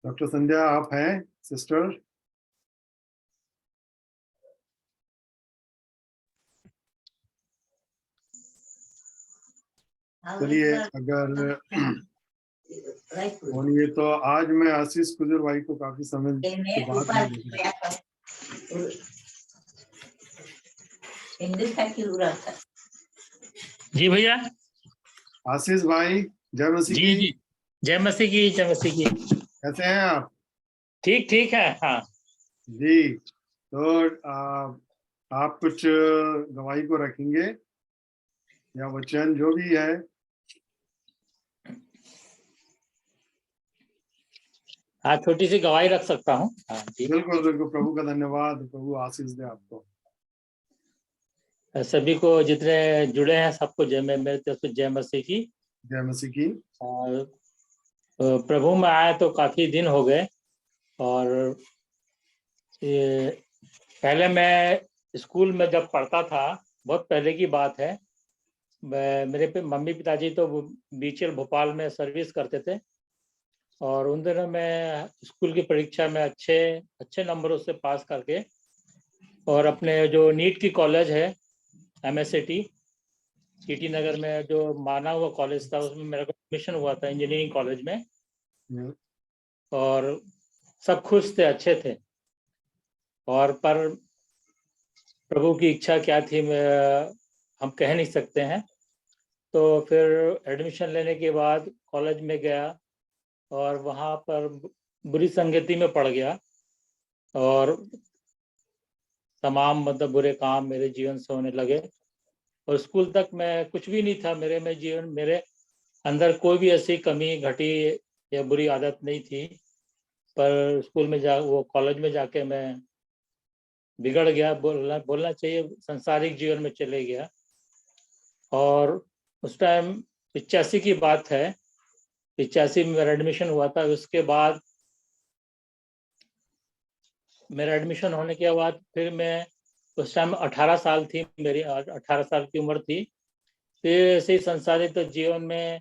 Speaker 1: डॉक्टर संध्या आप हैं सिस्टर? चलिए, अगर बोलिए तो आज मैं आशीष कुजूर भाई को काफी समय के बाद में देख रहा।
Speaker 3: जी भैया।
Speaker 1: आशीष भाई, जय मसीह
Speaker 3: जी
Speaker 1: की।
Speaker 3: जी, जय मसीह की, जय मसीह की।
Speaker 1: कैसे हैं आप?
Speaker 3: ठीक ठीक है। हाँ
Speaker 1: जी, तो आप कुछ गवाही को रखेंगे या वचन जो भी है?
Speaker 3: हाँ, छोटी सी गवाही रख सकता हूँ। हाँ जी।
Speaker 1: बिल्कुल बिल्कुल, प्रभु का धन्यवाद, प्रभु आशीष दे आपको।
Speaker 3: सभी को जितने जुड़े हैं सबको जय, मेरे तरफ से जय मसीह की।
Speaker 1: जय मसीह की।
Speaker 3: और प्रभु में आए तो काफी दिन हो गए, और ये पहले मैं स्कूल में जब पढ़ता था, बहुत पहले की बात है, मेरे मम्मी पिताजी तो बीचेल भोपाल में सर्विस करते थे, और उन दिनों में स्कूल की परीक्षा में अच्छे नंबरों से पास करके, और अपने जो नीट की कॉलेज है MSCT टीटी नगर में जो माना हुआ कॉलेज था, उसमें मेरा एडमिशन हुआ था इंजीनियरिंग कॉलेज में। और सब खुश थे, अच्छे थे, और पर प्रभु की इच्छा क्या थी हम कह नहीं सकते हैं। तो फिर एडमिशन लेने के बाद कॉलेज में गया, और वहाँ पर बुरी संगति में पड़ गया, और तमाम मतलब बुरे काम मेरे जीवन से होने लगे। और स्कूल तक मैं कुछ भी नहीं था, मेरे अंदर कोई भी ऐसी कमी घटी या बुरी आदत नहीं थी, पर स्कूल में वो कॉलेज में जाके मैं बिगड़ गया, बोलना चाहिए संसारिक जीवन में चले गया। और उस टाइम 85 की बात है, 85 में मेरा एडमिशन हुआ था। उसके बाद मेरा एडमिशन होने के बाद फिर मैं, उस टाइम 18 साल थी मेरी, 18 साल की उम्र थी। फिर ऐसे ही संसारित जीवन में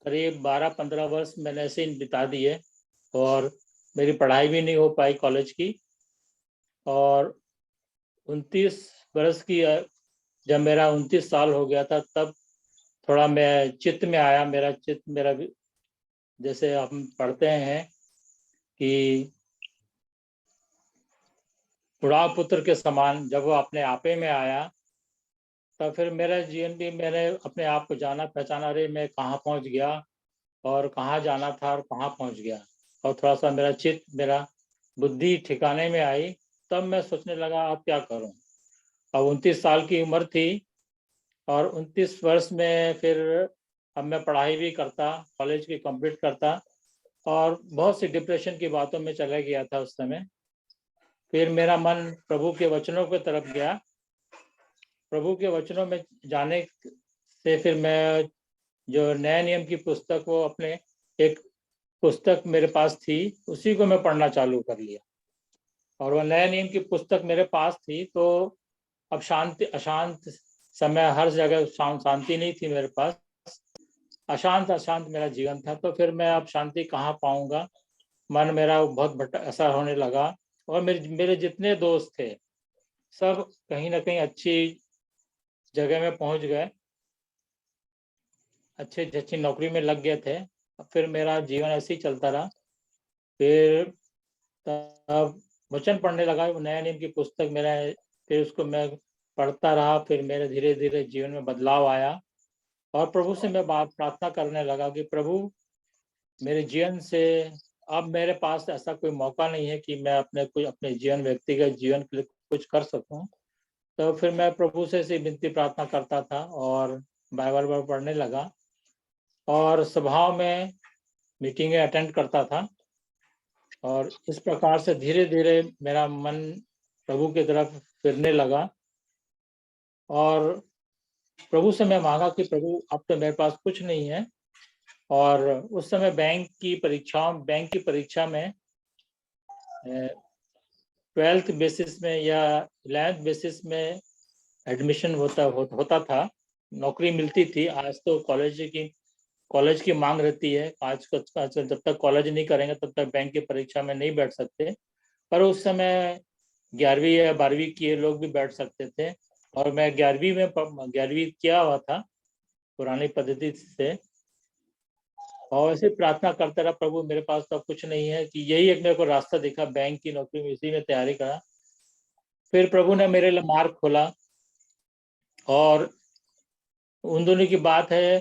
Speaker 3: करीब 12-15 वर्ष मैंने ऐसे ही बिता दिए और मेरी पढ़ाई भी नहीं हो पाई कॉलेज की। और 29 बरस की जब मेरा 29 साल हो गया था तब थोड़ा मैं चित्त में आया, मेरा जैसे हम पढ़ते हैं कि बुढ़ा पुत्र के समान जब वो अपने आपे में आया, तब फिर मेरा जीवन भी मैंने अपने आप को जाना पहचाना, अरे मैं कहाँ पहुँच गया और कहाँ जाना था और कहाँ पहुँच गया। और थोड़ा सा मेरा बुद्धि ठिकाने में आई, तब मैं सोचने लगा अब क्या करूं। अब 29 साल की उम्र थी और 29 वर्ष में फिर अब मैं पढ़ाई भी करता, कॉलेज की कंप्लीट करता और बहुत सी डिप्रेशन की बातों में चला गया था उस समय। फिर मेरा मन प्रभु के वचनों की तरफ गया। प्रभु के वचनों में जाने से फिर मैं जो नए नियम की पुस्तक, वो अपने एक पुस्तक मेरे पास थी, उसी को मैं पढ़ना चालू कर लिया। और वह नए नियम की पुस्तक मेरे पास थी तो अब अशांत समय, हर जगह शांति नहीं थी मेरे पास, अशांत मेरा जीवन था। तो फिर मैं अब शांति कहाँ पाऊंगा, मन मेरा बहुत ऐसा होने लगा। और मेरे जितने दोस्त थे सब कहीं ना कहीं अच्छी जगह में पहुंच गए, अच्छी नौकरी में लग गए थे। फिर मेरा जीवन ऐसे ही चलता रहा। फिर तब वचन पढ़ने लगा, नया नियम की पुस्तक मेरा, फिर उसको मैं पढ़ता रहा। फिर मेरे धीरे धीरे जीवन में बदलाव आया और प्रभु से मैं प्रार्थना करने लगा कि प्रभु मेरे जीवन से अब मेरे पास ऐसा कोई मौका नहीं है कि मैं अपने व्यक्तिगत जीवन के लिए कुछ कर सकूं। तो फिर मैं प्रभु से ऐसी विनती प्रार्थना करता था और बाइबल पढ़ने लगा और सभाओं में मीटिंगें अटेंड करता था। और इस प्रकार से धीरे धीरे मेरा मन प्रभु की तरफ फिरने लगा। और प्रभु से मैं मांगा कि प्रभु अब तो मेरे पास कुछ नहीं है। और उस समय बैंक की परीक्षा में 12th बेसिस में या 11th बेसिस में एडमिशन होता था, नौकरी मिलती थी। आज तो कॉलेज की मांग रहती है, आज जब तक कॉलेज नहीं करेंगे तब तक बैंक की परीक्षा में नहीं बैठ सकते। पर उस समय 11वीं या 12वीं किए लोग भी बैठ सकते थे और मैं 11वीं किया हुआ था पुरानी पद्धति से। और ऐसे प्रार्थना करता रहा, प्रभु मेरे पास तो कुछ नहीं है, कि यही एक मेरे को रास्ता दिखा, बैंक की नौकरी में इसी में तैयारी करा। फिर प्रभु ने मेरे लिए मार्ग खोला। और उन दोनों की बात है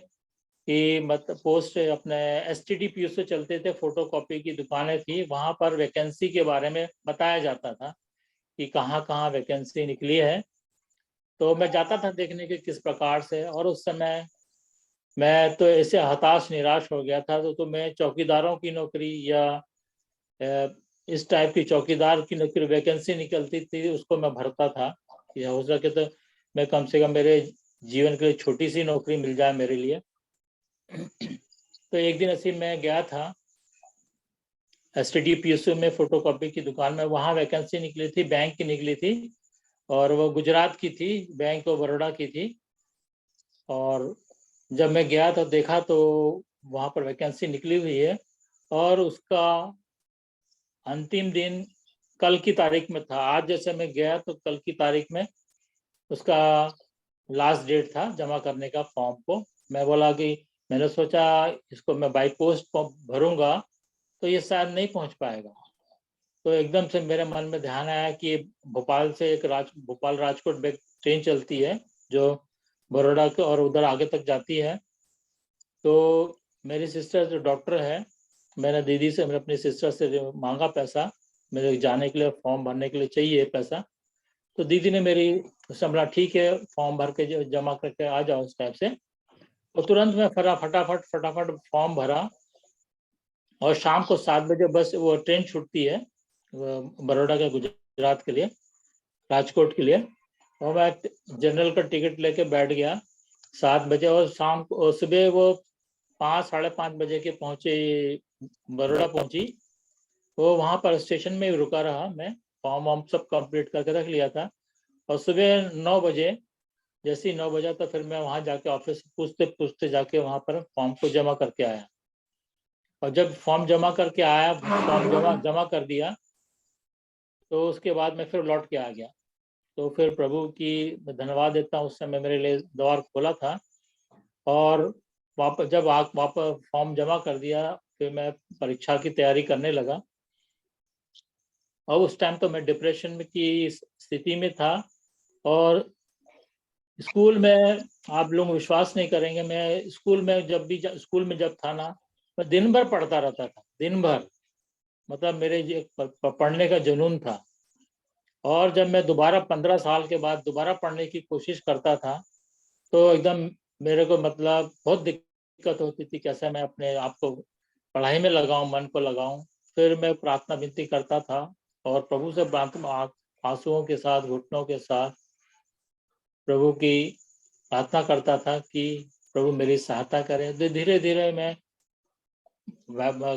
Speaker 3: कि मतलब पोस्ट अपने STD PO से चलते थे, फोटो कॉपी की दुकानें थी, वहां पर वैकेंसी के बारे में बताया जाता था कि कहाँ कहाँ वैकेंसी निकली है। तो मैं जाता था देखने के किस प्रकार से। और उस समय मैं तो ऐसे हताश निराश हो गया था। तो मैं चौकीदारों की नौकरी या इस टाइप की चौकीदार की नौकरी वैकेंसी निकलती थी, उसको मैं भरता था कि हो सके तो मैं कम से कम मेरे जीवन के लिए छोटी सी नौकरी मिल जाए मेरे लिए। तो एक दिन ऐसे मैं गया था STD PSU में, फोटोकॉपी की दुकान में, वहाँ वैकेंसी निकली थी, बैंक की निकली थी और वो गुजरात की थी, बैंक ऑफ बड़ौदा की थी। और जब मैं गया तो देखा तो वहाँ पर वैकेंसी निकली हुई है और उसका अंतिम दिन कल की तारीख में था। आज जैसे मैं गया तो कल की तारीख में उसका लास्ट डेट था जमा करने का फॉर्म को। मैं बोला कि मैंने सोचा इसको मैं बाई पोस्ट भरूंगा तो ये शायद नहीं पहुंच पाएगा। तो एकदम से मेरे मन में ध्यान आया कि भोपाल से एक भोपाल राजकोट ट्रेन चलती है जो बड़ौदा के और उधर आगे तक जाती है। तो मेरी सिस्टर जो डॉक्टर है, मैंने दीदी से, मैंने अपनी सिस्टर से मांगा पैसा, मेरे जाने के लिए, फॉर्म भरने के लिए चाहिए पैसा। तो दीदी ने मेरी समझा ठीक है, फॉर्म भर के जमा करके आ जाओ उस टाइप से। तो तुरंत मैं फटाफट फॉर्म भरा और शाम को 7 बजे बस वो ट्रेन छूटती है बड़ौदा के गुजरात के लिए, राजकोट के लिए। और मैं जनरल का टिकट लेके बैठ गया 7 बजे और शाम को सुबह वो 5-5:30 बजे के पहुंचे, बड़ौदा पहुंची। वो वहां पर स्टेशन में रुका रहा, मैं फॉर्म वॉर्म सब कंप्लीट करके रख लिया था। और सुबह 9 बजे जैसे ही 9 बजा तो फिर मैं वहाँ जाके ऑफिस पूछते पूछते जाके वहाँ पर फॉर्म को जमा करके आया। और जब फॉर्म जमा करके आया, फॉर्म जमा जमा कर दिया, तो उसके बाद मैं फिर लौट के आ गया। तो फिर प्रभु की मैं धन्यवाद देता हूँ, उस समय मेरे लिए द्वार खोला था। और वापस जब वापस फॉर्म जमा कर दिया, फिर मैं परीक्षा की तैयारी करने लगा। और उस टाइम तो मैं डिप्रेशन की स्थिति में था। और स्कूल में आप लोग विश्वास नहीं करेंगे, मैं स्कूल में स्कूल में जब था ना, मैं दिन भर पढ़ता रहता था, दिन भर। मतलब मेरे ये पढ़ने का जुनून था। और जब मैं दोबारा 15 साल के बाद दोबारा पढ़ने की कोशिश करता था, तो एकदम मेरे को मतलब बहुत दिक्कत होती थी, कैसे मैं अपने आप को पढ़ाई में लगाऊं, मन को लगाऊं। फिर मैं प्रार्थना विनती करता था और प्रभु से आंसुओं के साथ, घुटनों के साथ प्रभु की प्रार्थना करता था कि प्रभु मेरी सहायता करें। तो धीरे धीरे मैं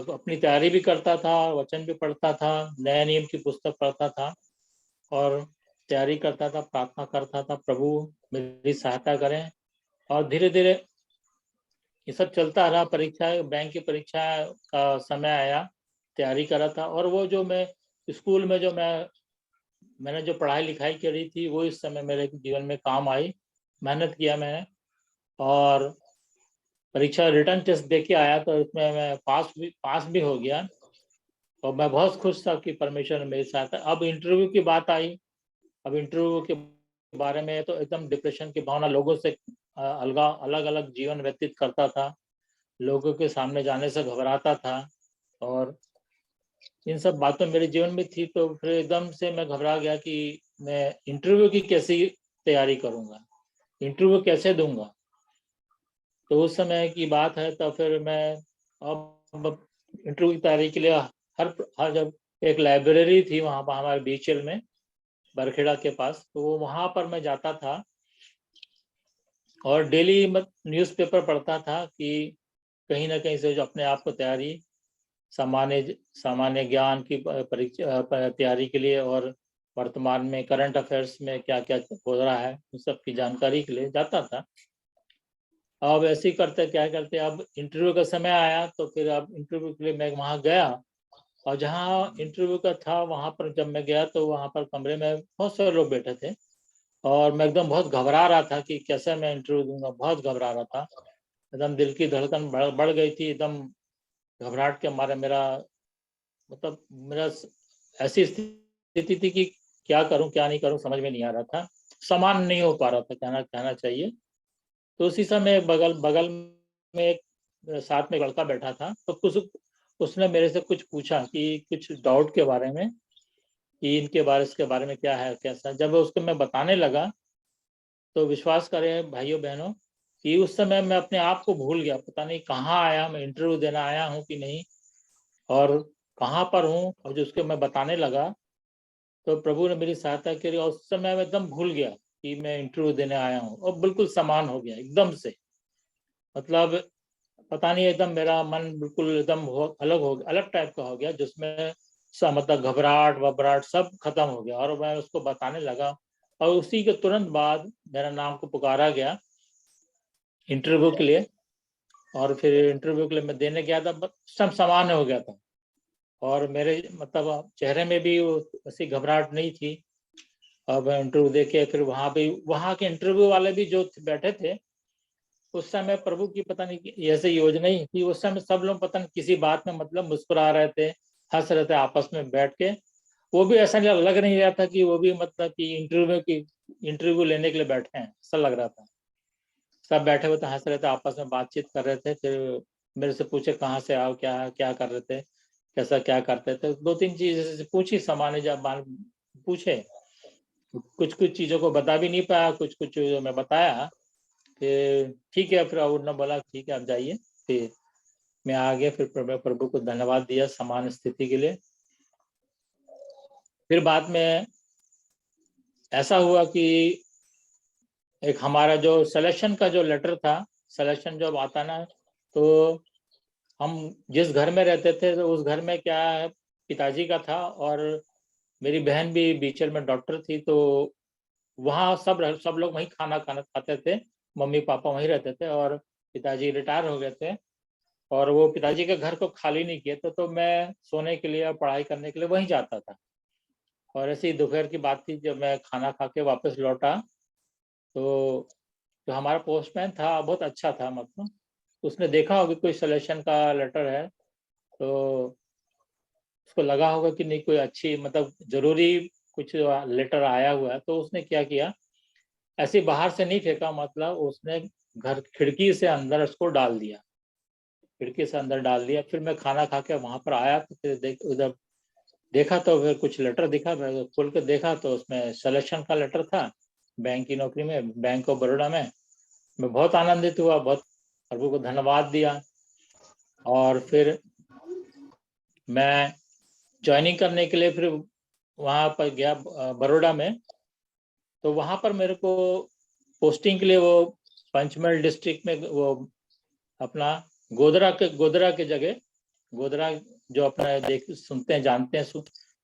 Speaker 3: अपनी तैयारी भी करता था, वचन भी पढ़ता था, नए नियम की पुस्तक पढ़ता था और तैयारी करता था, प्रार्थना करता था, प्रभु मेरी सहायता करें। और धीरे धीरे ये सब चलता रहा। परीक्षा, बैंक की परीक्षा का समय आया, तैयारी करा था। और वो जो मैं स्कूल में जो मैंने जो पढ़ाई लिखाई करी थी, वो इस समय मेरे जीवन में काम आई। मेहनत किया मैंने और परीक्षा रिटर्न टेस्ट दे के आया, तो उसमें मैं पास भी हो गया। और मैं बहुत खुश था कि परमेश्वर ने मेरे साथ है। अब इंटरव्यू की बात आई। अब इंटरव्यू के बारे में तो एकदम डिप्रेशन की भावना, लोगों से अलग अलग जीवन व्यतीत करता था, लोगों के सामने जाने से घबराता था। और इन सब बातों मेरे जीवन में थी। तो फिर एकदम से मैं घबरा गया कि मैं इंटरव्यू की कैसी तैयारी करूंगा, इंटरव्यू कैसे दूंगा। तो उस समय की बात है। तो फिर मैं अब इंटरव्यू की तैयारी के लिए हर जब एक लाइब्रेरी थी वहाँ पर हमारे बीचल में, बरखेड़ा के पास, तो वो वहाँ पर मैं जाता था और डेली न्यूज़पेपर पढ़ता था कि कहीं ना कहीं से जो अपने आप को तैयारी, सामान्य ज्ञान की परीक्षा तैयारी के लिए और वर्तमान में करंट अफेयर्स में क्या क्या हो रहा है, उन सब की जानकारी के लिए जाता था। अब ऐसे ही करते क्या करते, अब इंटरव्यू का समय आया, तो फिर अब इंटरव्यू के लिए मैं वहाँ गया। और जहाँ इंटरव्यू का था वहाँ पर जब मैं गया, तो वहाँ पर कमरे में बहुत सारे लोग बैठे थे। और मैं एकदम बहुत घबरा रहा था कि कैसे मैं इंटरव्यू दूंगा, बहुत घबरा रहा था। एकदम दिल की धड़कन बढ़ गई थी, एकदम घबराहट के मारे मेरा मतलब मेरा ऐसी स्थिति थी कि क्या करूं क्या नहीं करूं, समझ में नहीं आ रहा था, समान नहीं हो पा रहा था, कहना चाहिए। तो उसी समय बगल बगल में एक साथ में लड़का बैठा था, तो कुछ उसने मेरे से कुछ पूछा कि कुछ डाउट के बारे में, कि इसके बारे में क्या है कैसा। जब उसको मैं बताने लगा, तो विश्वास करें भाइयों बहनों कि उस समय मैं अपने आप को भूल गया। पता नहीं कहाँ आया, मैं इंटरव्यू देना आया हूँ कि नहीं, और कहाँ पर हूँ। और जो उसको मैं बताने लगा, तो प्रभु ने मेरी सहायता करी और उस समय मैं एकदम भूल गया कि मैं इंटरव्यू देने आया हूँ, और बिल्कुल समान हो गया एकदम से। मतलब पता नहीं, एकदम मेरा मन बिल्कुल एकदम अलग टाइप का हो गया, जिसमें मतलब घबराहट वबराहट सब खत्म हो गया। और मैं उसको बताने लगा, और उसी के तुरंत बाद मेरा नाम को पुकारा गया इंटरव्यू के लिए। और फिर इंटरव्यू के लिए मैं देने गया था, सब सामान्य हो गया था। और मेरे मतलब चेहरे में भी ऐसी घबराहट नहीं थी। अब इंटरव्यू दे के फिर वहाँ के इंटरव्यू वाले भी जो बैठे थे, उस समय प्रभु की पता नहीं ऐसे योजना ही थी, उस समय सब लोग पता नहीं किसी बात में मतलब मुस्कुरा रहे थे, हंस रहे थे आपस में बैठ के। वो भी ऐसा लग नहीं रहा था कि वो भी मतलब कि इंटरव्यू लेने के लिए बैठे हैं, ऐसा लग रहा था। सब बैठे हुए थे, हंस रहे थे, आपस में बातचीत कर रहे थे। फिर मेरे से पूछे कहाँ से आओ, क्या क्या कर रहे थे, कैसा क्या करते थे, दो तीन चीज पूछी, सामान्य जब पूछे। कुछ कुछ चीजों को बता भी नहीं पाया, कुछ कुछ चीजों में बताया। फिर ठीक है, फिर उन्होंने बोला ठीक है आप जाइए। फिर मैं आ गया। फिर प्रभु को धन्यवाद दिया समान स्थिति के लिए। फिर बाद में ऐसा हुआ कि एक हमारा जो सिलेक्शन का जो लेटर था, सिलेक्शन जब आता ना, तो हम जिस घर में रहते थे, तो उस घर में क्या है, पिताजी का था, और मेरी बहन भी बीचर में डॉक्टर थी। तो वहाँ सब लोग वहीं खाना खाना खाते थे, मम्मी पापा वहीं रहते थे और पिताजी रिटायर हो गए थे और वो पिताजी के घर को खाली नहीं किए थे, तो मैं सोने के लिए और पढ़ाई करने के लिए वहीं जाता था। और ऐसी दोपहर की बात थी, जब मैं खाना खा के वापस लौटा तो जो हमारा पोस्टमैन था बहुत अच्छा था, मतलब उसने देखा होगा कोई सिलेक्शन का लेटर है, तो उसको लगा होगा कि नहीं कोई अच्छी मतलब जरूरी कुछ लेटर आया हुआ है, तो उसने क्या किया, ऐसे बाहर से नहीं फेंका, मतलब उसने घर खिड़की से अंदर उसको डाल दिया, खिड़की से अंदर डाल दिया। फिर मैं खाना खा के वहां पर आया तो फिर उधर देखा तो फिर कुछ लेटर दिखा, मैं खोल के देखा तो उसमें सिलेक्शन का लेटर था, बैंक की नौकरी में, बैंक ऑफ बड़ौदा में। मैं बहुत आनंदित हुआ, बहुत प्रभु को धन्यवाद दिया। और फिर मैं ज्वाइनिंग करने के लिए फिर वहाँ पर गया बड़ौदा में, तो वहाँ पर मेरे को पोस्टिंग के लिए वो पंचमहल डिस्ट्रिक्ट में वो अपना गोदरा के जगह, गोदरा जो अपना देख सुनते हैं जानते हैं,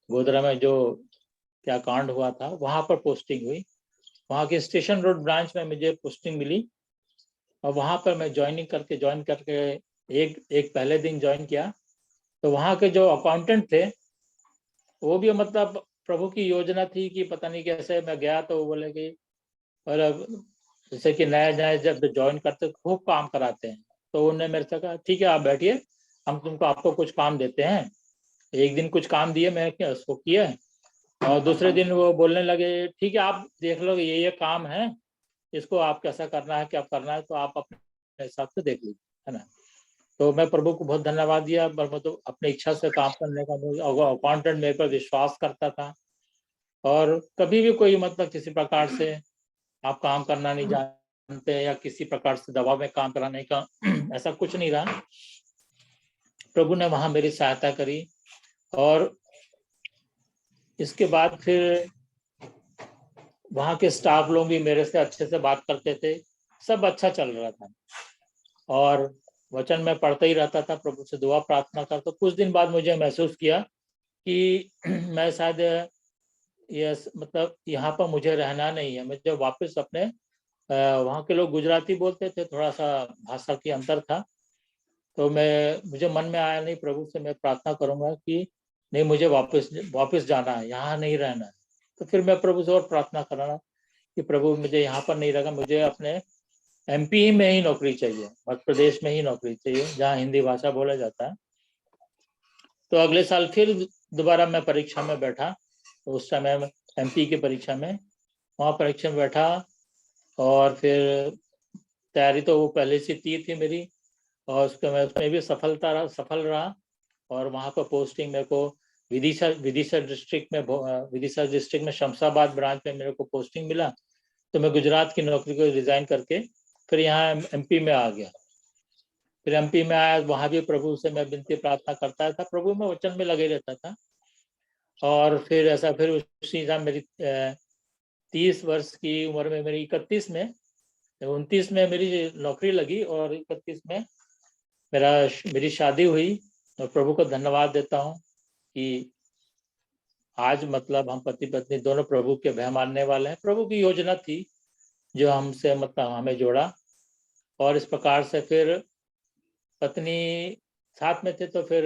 Speaker 3: गोदरा में जो क्या कांड हुआ था, वहाँ पर पोस्टिंग हुई। वहाँ के स्टेशन रोड ब्रांच में मुझे पोस्टिंग मिली और वहाँ पर मैं ज्वाइन करके एक पहले दिन ज्वाइन किया। तो वहाँ के जो अकाउंटेंट थे वो भी मतलब प्रभु की योजना थी कि पता नहीं कैसे मैं गया, तो वो बोले कि और जैसे कि नया नया जब ज्वाइन करते खूब काम कराते हैं, तो उन्होंने मेरे से कहा ठीक है आप बैठिए, हम तुमको आपको कुछ काम देते हैं। एक दिन कुछ काम दिए, मैं उसको किया, और दूसरे दिन वो बोलने लगे ठीक है आप देख लो ये काम है, इसको आप कैसा करना है क्या करना है तो आप अपने हिसाब से देख लीजिए, है ना। तो मैं प्रभु को बहुत धन्यवाद दिया, पर मैं तो अपनी इच्छा से काम करने का, अकाउंटेंट मेरे पर विश्वास करता था और कभी भी कोई मतलब किसी प्रकार से आप काम करना नहीं जानते या किसी प्रकार से दबाव में काम कराने का ऐसा कुछ नहीं रहा। प्रभु ने वहां मेरी सहायता करी और इसके बाद फिर वहाँ के स्टाफ लोग भी मेरे से अच्छे से बात करते थे, सब अच्छा चल रहा था और वचन में पढ़ता ही रहता था, प्रभु से दुआ प्रार्थना करता। कुछ दिन बाद मुझे महसूस किया कि मैं शायद ये मतलब यहाँ पर मुझे रहना नहीं है, मुझे वापस अपने वहाँ के लोग गुजराती बोलते थे, थोड़ा सा भाषा की अंतर था, तो मुझे मन में आया नहीं, प्रभु से मैं प्रार्थना करूंगा कि नहीं मुझे वापस जाना है, यहाँ नहीं रहना है। तो फिर मैं प्रभु से और प्रार्थना करना कि प्रभु मुझे यहाँ पर नहीं रहना, मुझे अपने एमपी में ही नौकरी चाहिए, मध्य प्रदेश में ही नौकरी चाहिए जहाँ हिंदी भाषा बोला जाता है। तो अगले साल फिर दोबारा मैं परीक्षा में बैठा, तो उस समय एमपी की परीक्षा में, वहाँ परीक्षा में बैठा और फिर तैयारी तो वो पहले से थी मेरी और उसमें भी सफल रहा और वहाँ पर पोस्टिंग मेरे को विदिशा डिस्ट्रिक्ट में शमशाबाद ब्रांच में मेरे को पोस्टिंग मिला। तो मैं गुजरात की नौकरी को रिजाइन करके फिर यहाँ एमपी में आ गया। फिर एमपी में आया, वहाँ भी प्रभु से मैं विनती प्रार्थना करता था, प्रभु में वचन में लगे रहता था। और फिर ऐसा फिर उसी समय मेरी 30 वर्ष की उम्र में, मेरी 31 में 29 में मेरी नौकरी लगी और 31 में मेरी शादी हुई। और प्रभु को धन्यवाद देता हूँ कि आज मतलब हम पति पत्नी दोनों प्रभु के भय मानने वाले हैं। प्रभु की योजना थी जो हमसे मतलब हमें जोड़ा और इस प्रकार से फिर पत्नी साथ में थे, तो फिर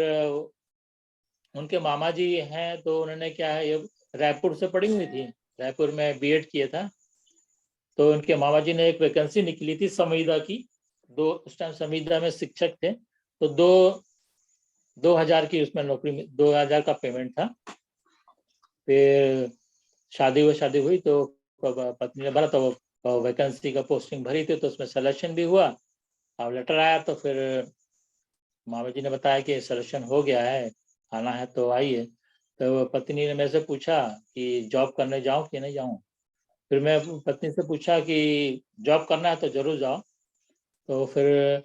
Speaker 3: उनके मामा जी हैं, तो उन्होंने क्या है ये रायपुर से पढ़ी हुई थी, रायपुर में बीएड किया था, तो उनके मामा जी ने एक वैकेंसी निकली थी संविदा की, उस टाइम संविदा में शिक्षक थे, तो 2000 की उसमें नौकरी में 2000 का पेमेंट था। फिर शादी हुई तो पत्नी ने भरा, तो वैकेंसी का पोस्टिंग भरी थी, तो उसमें सिलेक्शन भी हुआ। अब लेटर आया तो फिर मामा जी ने बताया कि सिलेक्शन हो गया है, आना है तो आइए। तो पत्नी ने मेरे से पूछा कि जॉब करने जाऊं कि नहीं जाऊं। फिर मैं पत्नी से पूछा कि जॉब करना है तो जरूर जाओ। तो फिर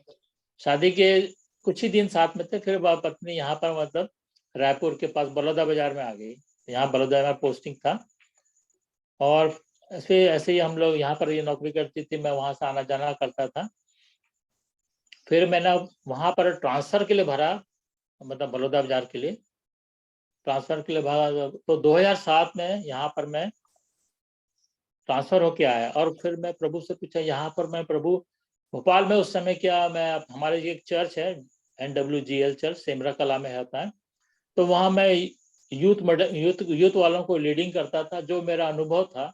Speaker 3: शादी के कुछ ही दिन साथ में थे, फिर पत्नी यहाँ पर मतलब रायपुर के पास बलौदा बाजार में आ गई, यहाँ बलौदा में पोस्टिंग था और ऐसे ही हम लोग यहाँ पर ये नौकरी करती थी, मैं वहाँ से आना जाना करता था। फिर मैंने वहाँ पर ट्रांसफर के लिए भरा, मतलब बलौदा बाजार के लिए ट्रांसफर के लिए भरा, तो 2007 में यहाँ पर मैं ट्रांसफर होके आया। और फिर मैं प्रभु से पूछा, यहाँ पर मैं प्रभु भोपाल में उस समय क्या, मैं हमारे एक चर्च है NWGL चर्च सेमरा कला में होता है, तो वहाँ मैं यूथ वालों को लीडिंग करता था। जो मेरा अनुभव था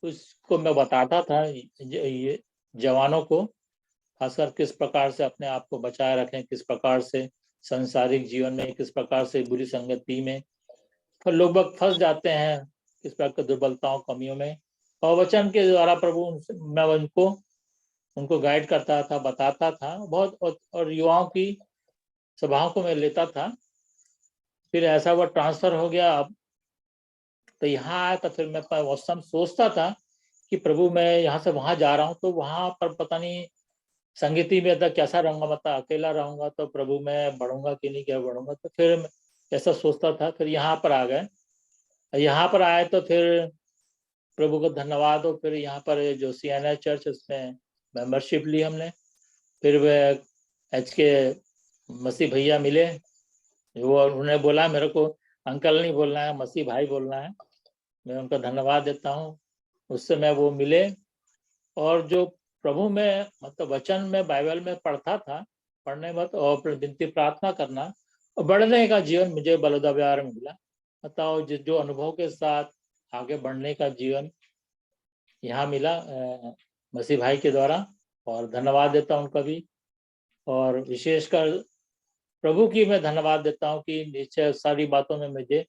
Speaker 3: उसको मैं बताता था ये जवानों को, खासकर किस प्रकार से अपने आप को बचाए रखें, किस प्रकार से सांसारिक जीवन में, किस प्रकार से बुरी संगति में फिर लोग बाग फंस जाते हैं, किस प्रकार की दुर्बलताओं कमियों में। और वचन के द्वारा प्रभु मैं उनको गाइड करता था, बताता था बहुत। और युवाओं की सभाओं को मैं लेता था। फिर ऐसा वो ट्रांसफर हो गया। अब तो यहाँ आया तो फिर मैं उस समय सोचता था कि प्रभु मैं यहाँ से वहां जा रहा हूँ, तो वहां पर पता नहीं संगति में तो कैसा रहूंगा, मतलब अकेला रहूंगा तो प्रभु मैं बढ़ूंगा कि नहीं, क्या बढ़ूंगा। तो फिर मैं ऐसा सोचता था। फिर यहाँ पर आ गए। यहाँ पर आए तो फिर प्रभु को धन्यवाद हो, फिर यहाँ पर जो CNI चर्च उसमें मेंबरशिप ली हमने। फिर वे HK मसीह भैया मिले, वो उन्होंने बोला मेरे को अंकल नहीं बोलना है, मसीह भाई बोलना है। मैं उनका धन्यवाद देता हूँ। उस समय वो मिले। और जो प्रभु में मतलब वचन में बाइबल में पढ़ता था, पढ़ने मत और विनती प्रार्थना करना और बढ़ने का जीवन मुझे बलौदा विहार में मिला। बताओ जो अनुभव के साथ आगे बढ़ने का जीवन यहाँ मिला मसीह भाई के द्वारा। और धन्यवाद देता हूँ उनका भी। और विशेषकर प्रभु की मैं धन्यवाद देता हूँ कि निश्चय सारी बातों में मुझे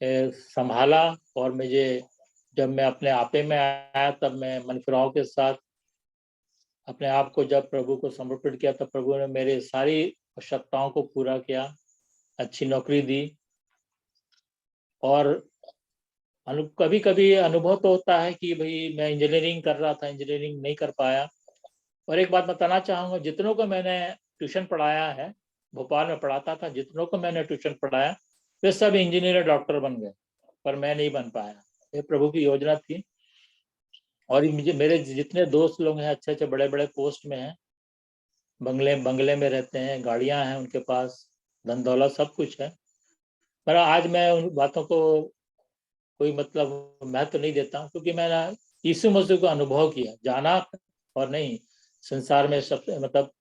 Speaker 3: संभाला। और मुझे जब मैं अपने आपे में आया तब मैं मन फिराव के साथ अपने आप को जब प्रभु को समर्पित किया, तब प्रभु ने मेरे सारी आवश्यकताओं को पूरा किया, अच्छी नौकरी दी। और कभी कभी अनुभव तो होता है कि भाई मैं इंजीनियरिंग कर रहा था, इंजीनियरिंग नहीं कर पाया। और एक बात बताना चाहूँगा, जितनों को मैंने ट्यूशन पढ़ाया है, भोपाल में पढ़ाता था, जितनों को मैंने ट्यूशन पढ़ाया वे सब इंजीनियर डॉक्टर बन गए, पर मैं नहीं बन पाया। ये प्रभु की योजना थी। और मुझे मेरे जितने दोस्त लोग हैं अच्छे अच्छे बड़े बड़े पोस्ट में हैं, बंगले में रहते हैं, गाड़ियां हैं उनके पास, धन दौलत सब कुछ है। पर आज मैं उन बातों को कोई मतलब महत्व नहीं देता हूँ, क्योंकि मैंने यीशु मसीह को अनुभव किया, जाना और नहीं। संसार में सब मतलब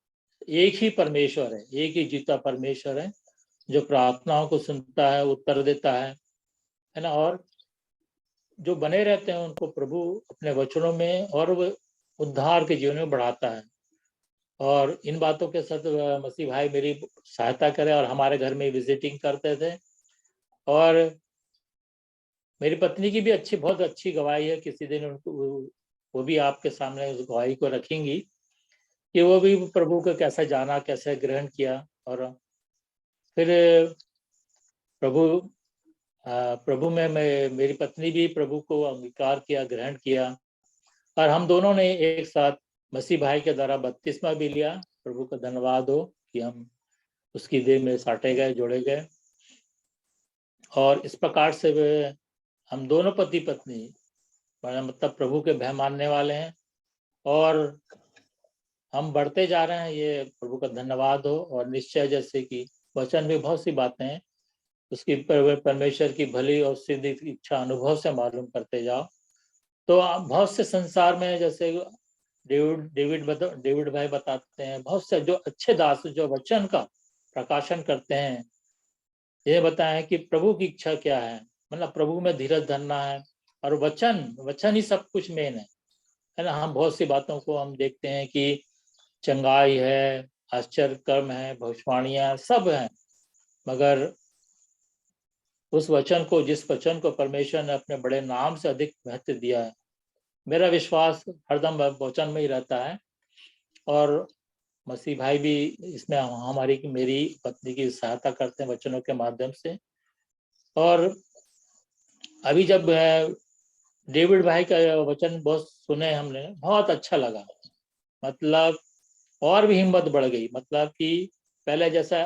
Speaker 3: एक ही परमेश्वर है, एक ही जीता परमेश्वर है जो प्रार्थनाओं को सुनता है, उत्तर देता है ना। और जो बने रहते हैं उनको प्रभु अपने वचनों में और वो उद्धार के जीवन में बढ़ाता है। और इन बातों के साथ मसीह भाई मेरी सहायता करे और हमारे घर में विजिटिंग करते थे। और मेरी पत्नी की भी बहुत अच्छी गवाही है। किसी दिन उनको वो भी आपके सामने उस गवाही को रखेंगी कि वो भी प्रभु को कैसे जाना, कैसे ग्रहण किया। और फिर प्रभु में मेरी पत्नी भी प्रभु को अंगीकार किया, ग्रहण किया। और हम दोनों ने एक साथ मसीह भाई के द्वारा बपतिस्मा भी लिया। प्रभु का धन्यवाद हो कि हम उसकी देह में साटे गए, जोड़े गए। और इस प्रकार से वे हम दोनों पति पत्नी मतलब प्रभु के भय मानने वाले हैं और हम बढ़ते जा रहे हैं। ये प्रभु का धन्यवाद हो। और निश्चय जैसे कि वचन में बहुत सी बातें हैं, उसकी परमेश्वर की भली और सिद्ध इच्छा अनुभव से मालूम करते जाओ। तो बहुत से संसार में जैसे डेविड भाई बताते हैं, बहुत से जो अच्छे दास जो वचन का प्रकाशन करते हैं, ये बताएं कि प्रभु की इच्छा क्या है। मतलब प्रभु में धीरज धरना है और वचन ही सब कुछ मेन है ना। हम बहुत सी बातों को हम देखते हैं कि चंगाई है, आश्चर्य कर्म है, भविष्यवाणियां सब हैं, मगर उस वचन को, जिस वचन को परमेश्वर ने अपने बड़े नाम से अधिक महत्व दिया है, मेरा विश्वास हरदम वचन में ही रहता है। और मसीह भाई भी इसमें हमारी मेरी पत्नी की सहायता करते हैं वचनों के माध्यम से। और अभी जब डेविड भाई का वचन बहुत सुने हमने, बहुत अच्छा लगा। मतलब और भी हिम्मत बढ़ गई, मतलब कि पहले जैसे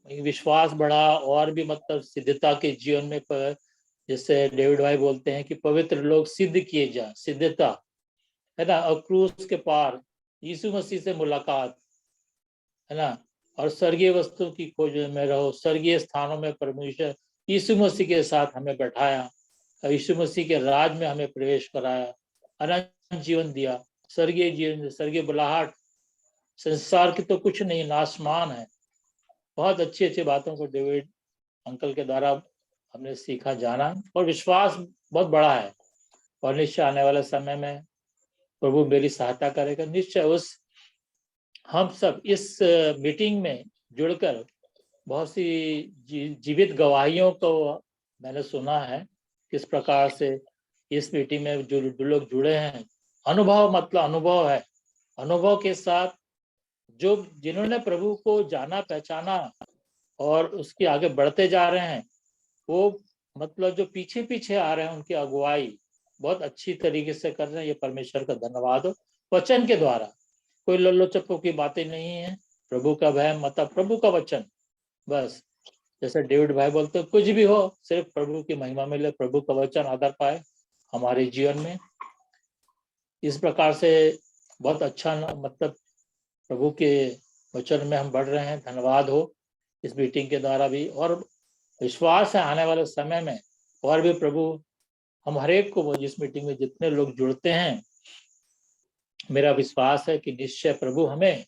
Speaker 3: विश्वास बढ़ा और भी मतलब सिद्धता के जीवन में जैसे डेविड भाई बोलते हैं कि पवित्र लोग सिद्ध किए जा, सिद्धता है ना। और क्रूस के पार यीशु मसीह से मुलाकात है ना। और स्वर्गीय वस्तु की खोज में रहो, स्वर्गीय स्थानों में परमेश्वर यीशु मसीह के साथ हमें बैठाया यीशु मसीह के राज में हमें प्रवेश कराया, अनंत जीवन दिया, स्वर्गीय जीवन, स्वर्गीय बुलाहट, संसार की तो कुछ नहीं, नासमान है। बहुत अच्छी अच्छी बातों को डेविड अंकल के द्वारा हमने सीखा, जाना, और विश्वास बहुत बड़ा है। और निश्चय आने वाले समय में प्रभु मेरी सहायता करेगा। निश्चय उस हम सब इस मीटिंग में जुड़कर बहुत सी जीवित गवाहियों को मैंने सुना है, किस प्रकार से इस मीटिंग में जो लोग जुड़े हैं, अनुभव, मतलब अनुभव है, अनुभव के साथ जो जिन्होंने प्रभु को जाना, पहचाना और उसके आगे बढ़ते जा रहे हैं, वो मतलब जो पीछे पीछे आ रहे हैं, उनकी अगुवाई बहुत अच्छी तरीके से कर रहे हैं। ये परमेश्वर का धन्यवाद हो। वचन के द्वारा कोई लल्लो चप्पो की बातें नहीं है, प्रभु का भय, मतलब प्रभु का वचन, बस जैसे डेविड भाई बोलते हैं, कुछ भी हो सिर्फ प्रभु की महिमा मिले, प्रभु का वचन आदर पाए हमारे जीवन में। इस प्रकार से बहुत अच्छा, मतलब प्रभु के वचन में हम बढ़ रहे हैं। धन्यवाद हो इस मीटिंग के द्वारा भी, और विश्वास है आने वाले समय में और भी प्रभु हम हर एक को, जिस मीटिंग में जितने लोग जुड़ते हैं, मेरा विश्वास है कि निश्चय प्रभु हमें,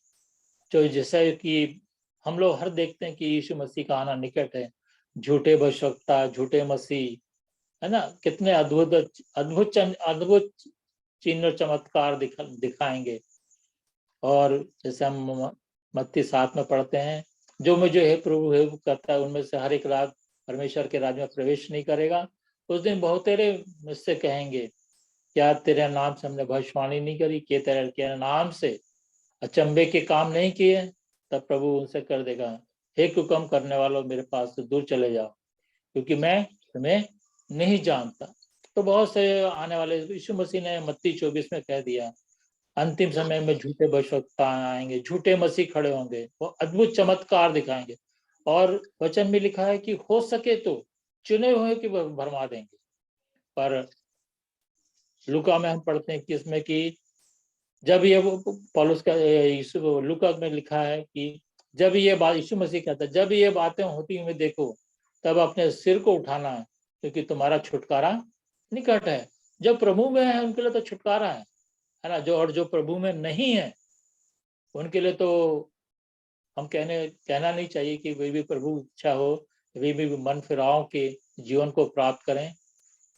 Speaker 3: जो जैसे कि हम लोग हर देखते हैं कि यीशु मसीह का आना निकट है, झूठे भविष्यवक्ता, झूठे मसीह, है ना, कितने अद्भुत अद्भुत अद्भुत चिन्ह और चमत्कार दिखाएंगे। और जैसे हम मत्ती 7 में पढ़ते हैं, जो मुझे हे प्रभु हे करता है, उनमें से हर एक राज परमेश्वर के राज्य में प्रवेश नहीं करेगा। उस दिन बहुतेरे मुझसे कहेंगे, क्या तेरे नाम से हमने भविष्यवाणी नहीं करी, कि तेरे नाम से अचंभे के काम नहीं किए? तब प्रभु उनसे कर देगा, हे कुकर्म करने वालों, मेरे पास से दूर चले जाओ, क्योंकि मैं तुम्हें नहीं जानता। तो बहुत से आने वाले, यीशु मसीह ने मत्ती 24 में कह दिया, अंतिम समय में झूठे भविष्यवक्ता आएंगे, झूठे मसीह खड़े होंगे, वो अद्भुत चमत्कार दिखाएंगे। और वचन में लिखा है कि हो सके तो चुने हुए की भरमा देंगे। पर लूका में हम पढ़ते हैं कि इसमें कि जब ये पौलुस का यीशु लूका में लिखा है कि जब ये बात, यीशु मसीह कहता है, जब ये बातें होती हुई देखो, तब अपने सिर को उठाना है, क्योंकि तुम्हारा छुटकारा निकट है। जब प्रभु में है उनके लिए तो छुटकारा है ना। जो प्रभु में नहीं है उनके लिए तो हम कहना नहीं चाहिए कि वे भी प्रभु इच्छा हो, वे भी मन फिराव के जीवन को प्राप्त करें,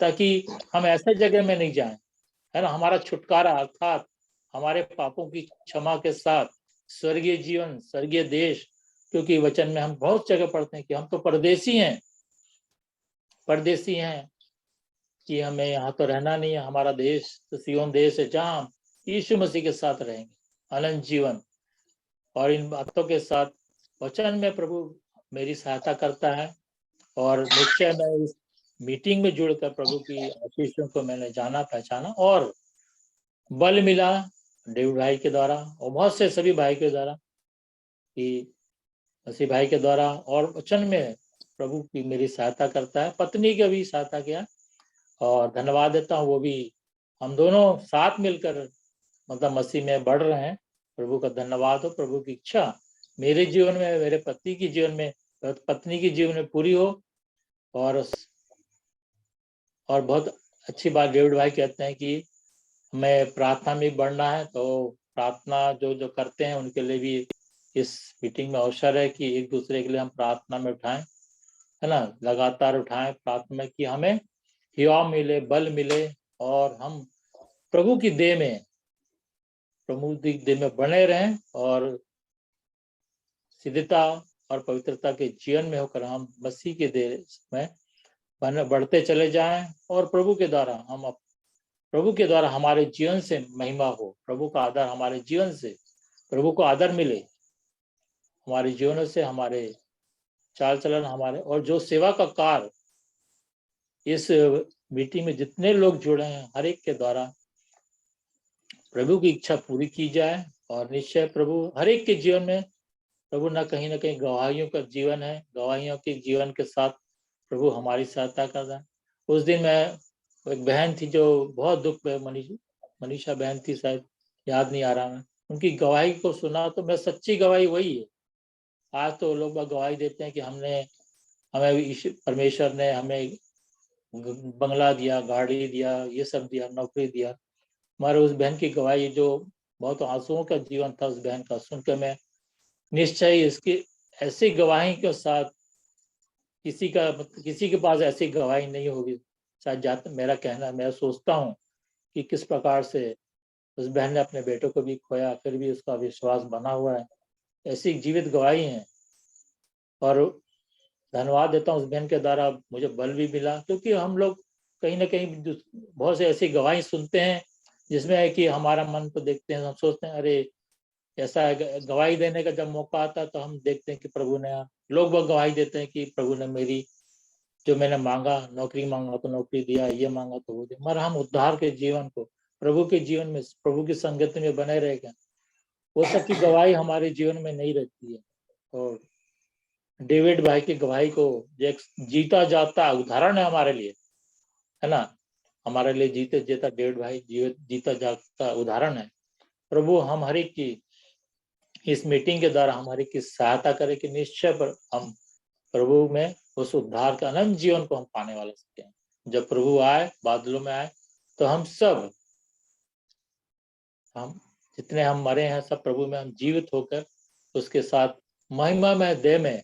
Speaker 3: ताकि हम ऐसे जगह में नहीं जाएं, है ना। हमारा छुटकारा अर्थात हमारे पापों की क्षमा के साथ स्वर्गीय जीवन, स्वर्गीय देश, क्योंकि वचन में हम बहुत जगह पढ़ते हैं कि हम तो परदेसी हैं कि हमें यहाँ तो रहना नहीं है, हमारा देश तो सियोन देश है, जहाँ हम यीशु मसीह के साथ रहेंगे अनंत जीवन। और इन बातों के साथ वचन में प्रभु मेरी सहायता करता है, और निश्चय मैं इस मीटिंग में जुड़कर प्रभु की आशीषों को मैंने जाना, पहचाना, और बल मिला डेविड भाई के द्वारा और बहुत से सभी भाई के द्वारा, कि मसीह भाई के द्वारा, और वचन में प्रभु की मेरी सहायता करता है। पत्नी की भी सहायता किया, और धन्यवाद देता हूँ, वो भी हम दोनों साथ मिलकर मतलब मसीह में बढ़ रहे हैं। प्रभु का धन्यवाद हो। प्रभु की इच्छा मेरे जीवन में, मेरे पति के जीवन में, पत्नी के जीवन में पूरी हो। और बहुत अच्छी बात डेविड भाई कहते हैं कि हमें प्रार्थना में बढ़ना है, तो प्रार्थना जो करते हैं उनके लिए भी इस मीटिंग में अवसर है कि एक दूसरे के लिए हम प्रार्थना में उठाएं, है ना, लगातार उठाएं प्रार्थना में, कि हमें हिया मिले, बल मिले, और हम प्रभु की देह में बने रहें, और सिद्धता और पवित्रता के जीवन में होकर हम मसीह के देह में बढ़ते चले जाएं, और प्रभु के द्वारा हमारे जीवन से महिमा हो, प्रभु का आदर हमारे जीवन से, प्रभु को आदर मिले हमारे जीवनों से, हमारे चाल चलन हमारे, और जो सेवा का कार्य इस मीटिंग में जितने लोग जुड़े हैं, हर एक के द्वारा प्रभु की इच्छा पूरी की जाए। और निश्चय प्रभु हर एक के जीवन में, प्रभु ना कहीं गवाहियों का जीवन है, गवाहियों के जीवन के साथ प्रभु हमारी सहायता कर रहा है। उस दिन मैं, एक बहन थी जो बहुत दुख में, मनीषा बहन थी, शायद याद नहीं आ रहा मैं, उनकी गवाही को सुना तो मैं, सच्ची गवाही वही है। आज तो लोग गवाही देते हैं कि हमें परमेश्वर ने हमें बंगला दिया, गाड़ी दिया, ये सब दिया, नौकरी दिया। हमारे उस बहन की गवाही जो बहुत आंसुओं का जीवन था उस बहन का, सुन के मैं निश्चय इसकी ऐसी गवाही के साथ किसी के पास ऐसी गवाही नहीं होगी शायद। जाता मेरा कहना, मैं सोचता हूँ कि किस प्रकार से उस बहन ने अपने बेटों को भी खोया, फिर भी उसका विश्वास बना हुआ है। ऐसी जीवित गवाही है। और धन्यवाद देता हूँ उस बहन के द्वारा मुझे बल भी मिला, क्योंकि हम लोग कहीं ना कहीं बहुत से ऐसी गवाही सुनते हैं जिसमें है कि हमारा मन को देखते हैं, हम सोचते हैं अरे ऐसा है। गवाही देने का जब मौका आता है तो हम देखते हैं कि प्रभु ने, लोग वो गवाही देते हैं कि प्रभु ने मेरी जो मैंने मांगा, नौकरी मांगा तो नौकरी दिया, ये मांगा तो वो दिया। मगर हम उद्धार के जीवन को, प्रभु के जीवन में, प्रभु की संगत में बने रहेगा, वो सब की गवाही हमारे जीवन में नहीं रहती है। और डेविड भाई की गवाही को एक जीता जाता उदाहरण है हमारे लिए, है ना। हमारे लिए जीते जीता डेविड भाई जीता जाता उदाहरण है। प्रभु हम हर एक की इस मीटिंग के द्वारा हमारी की सहायता करे कि निश्चय पर हम प्रभु में उस उद्धार का अनंत जीवन को हम पाने वाले सकते हैं। जब प्रभु आए, बादलों में आए, तो हम जितने हम मरे हैं सब प्रभु में हम जीवित होकर उसके साथ महिमा में देह में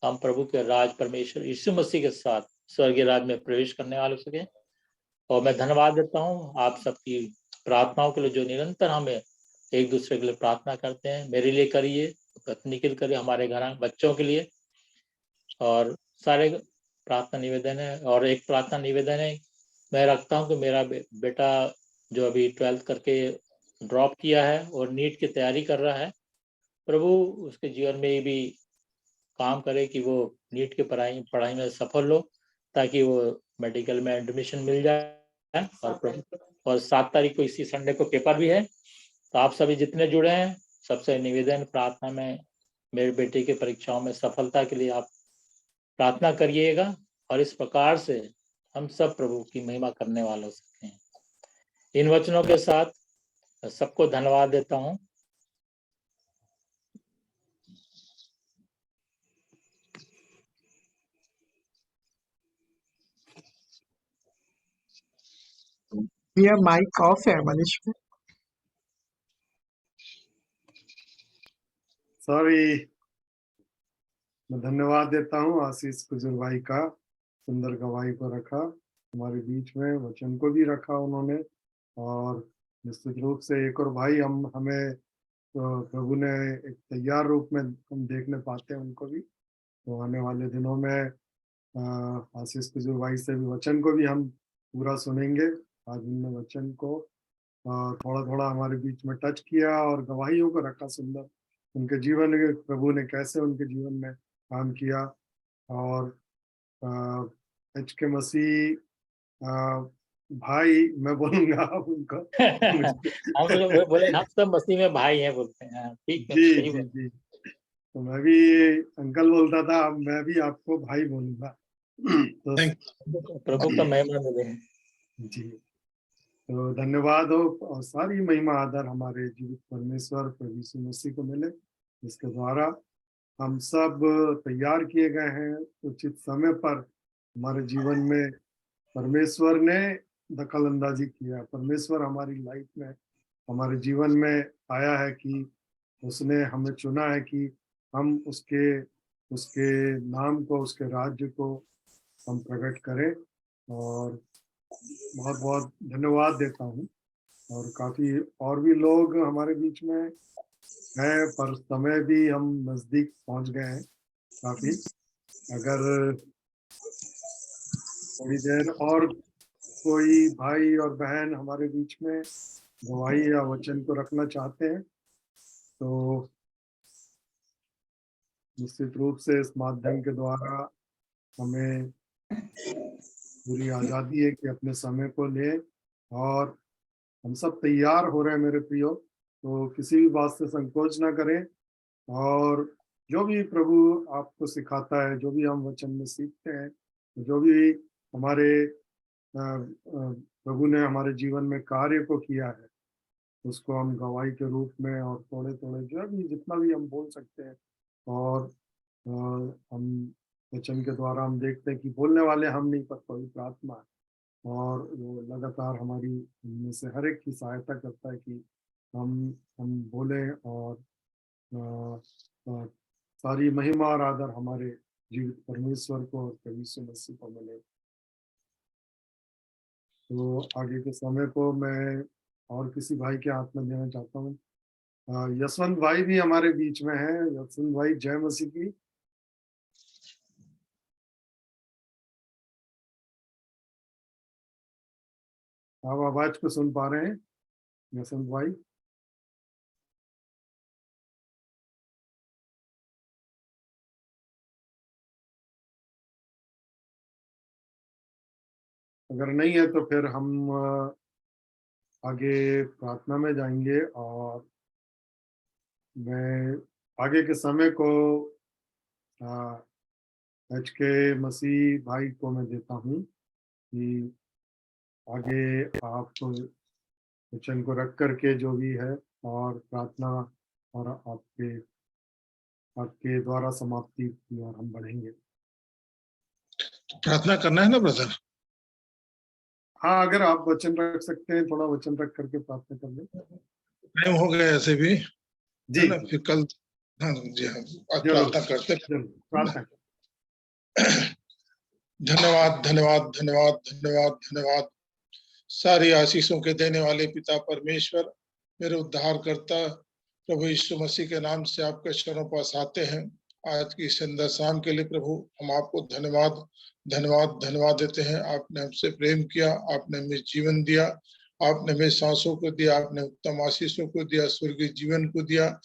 Speaker 3: हम प्रभु के राज, परमेश्वर यीशु मसीह के साथ स्वर्गीय राज में प्रवेश करने वाले सके। और मैं धन्यवाद देता हूँ आप सबकी प्रार्थनाओं के लिए, जो निरंतर हमें एक दूसरे के लिए प्रार्थना करते हैं। मेरे लिए करिए, पत्नी के लिए करिए, हमारे घर बच्चों के लिए, और सारे प्रार्थना निवेदन है। और एक प्रार्थना निवेदन है मैं रखता हूँ कि मेरा बेटा जो अभी 12th करके ड्रॉप किया है और नीट की तैयारी कर रहा है, प्रभु उसके जीवन में भी काम करे कि वो नीट की पढ़ाई में सफल हो, ताकि वो मेडिकल में एडमिशन मिल जाए। और 7 तारीख को, इसी संडे को पेपर भी है। तो आप सभी जितने जुड़े हैं, सबसे निवेदन, प्रार्थना में मेरे बेटे की परीक्षाओं में सफलता के लिए आप प्रार्थना करिएगा। और इस प्रकार से हम सब प्रभु की महिमा करने वाले हो सकते हैं। इन वचनों के साथ सबको धन्यवाद देता हूँ।
Speaker 2: ये माइक ऑफ है मनीष में।
Speaker 1: सॉरी, मैं धन्यवाद देता हूँ आशीष कुजुर भाई का, सुंदर गवाही को रखा हमारे बीच में, वचन को भी रखा उन्होंने। और निश्चित रूप से एक और भाई हमें तो प्रभु ने एक तैयार रूप में हम देखने पाते हैं उनको भी। तो आने वाले दिनों में आशीष कुजुर भाई से भी वचन को भी हम पूरा सुनेंगे। आज उन्होंने वचन को थोड़ा थोड़ा हमारे बीच में टच किया और गवाहियों को रखा सुंदर, उनके जीवन में प्रभु ने कैसे उनके जीवन में काम किया। और एच के मसीह भाई मैं बोलूंगा अब उनको।
Speaker 3: हम लोग बोले हम सब मसीह में भाई हैं बोलते हैं। हाँ, ठीक है,
Speaker 1: जी
Speaker 3: सही
Speaker 1: जी
Speaker 3: बात।
Speaker 1: जी, तो मैं भी अंकल बोलता था, अब मैं भी आपको भाई बोलूंगा। तो
Speaker 3: प्रभु का महिमा मिले।
Speaker 1: जी, तो धन्यवाद हो, और सारी महिमा आदर हमारे जीवित परमेश्वर प्रभु यीशु मसीह को मिले, जिसके द्वारा हम सब तैयार किए गए हैं उचित समय पर। हमारे जीवन में परमेश्वर ने दखल अंदाजी किया, परमेश्वर हमारी लाइफ में, हमारे जीवन में आया है कि उसने हमें चुना है कि हम उसके उसके नाम को, उसके राज्य को हम प्रकट करें। और बहुत बहुत धन्यवाद देता हूँ। और काफी और भी लोग हमारे बीच में हैं, पर समय भी हम नजदीक पहुंच गए हैं काफी। अगर थोड़ी देर और कोई भाई और बहन हमारे बीच में गवाही या वचन को रखना चाहते हैं, तो निश्चित रूप से इस माध्यम के द्वारा हमें पूरी आज़ादी है कि अपने समय को लें। और हम सब तैयार हो रहे हैं मेरे प्रियो, तो किसी भी बात से संकोच ना करें। और जो भी प्रभु आपको सिखाता है, जो भी हम वचन में सीखते हैं, जो भी हमारे प्रभु ने हमारे जीवन में कार्य को किया है, उसको हम गवाही के रूप में और थोड़े थोड़े जो भी जितना भी हम बोल सकते हैं, और हम वचन के द्वारा हम देखते हैं कि बोलने वाले हम नहीं पर पवित्र आत्मा है, और वो लगातार हमारी में से हर एक की सहायता करता है कि हम बोलें, और अ, सारी महिमा और आदर हमारे जीवित परमेश्वर को और प्रभु यीशु मसीह को मिले। तो आगे के समय को मैं और किसी भाई के हाथ में देना चाहता हूँ। यशवंत भाई भी हमारे बीच में है। यशवंत भाई, जय मसीह की। आप आवाज को सुन पा रहे हैं यशवंत भाई? अगर नहीं है तो फिर हम आगे प्रार्थना में जाएंगे, और मैं आगे के समय को एच के मसीह भाई को मैं देता हूँ कि आगे आप वचन को रख करके जो भी है, और प्रार्थना और आपके द्वारा समाप्ति की ओर हम बढ़ेंगे।
Speaker 4: प्रार्थना करना है ना ब्रदर?
Speaker 1: हाँ, अगर आप वचन रख सकते हैं, थोड़ा वचन रख करके प्रार्थना कर लें।
Speaker 4: टाइम हो गया ऐसे भी,
Speaker 1: जी
Speaker 4: है ना? फिर कल, हाँ जी हाँ, आज
Speaker 1: जरूर
Speaker 4: प्रार्थना करते हैं।
Speaker 1: जरूर प्रार्थना।
Speaker 4: धन्यवाद धन्यवाद धन्यवाद धन्यवाद धन्यवाद। सारी आशीषों के देने वाले पिता परमेश्वर, मेरे उद्धारकर्ता प्रभु यीशु मसीह के नाम से आपके चरणों पास आते हैं। आज की सुंदर शाम के लिए प्रभु हम आपको धन्यवाद धन्यवाद धन्यवाद देते हैं। आपने हमसे प्रेम किया, आपने हमें जीवन दिया, आपने हमें सांसों को दिया, आपने उत्तम आशीषों को दिया, स्वर्गीय जीवन को दिया,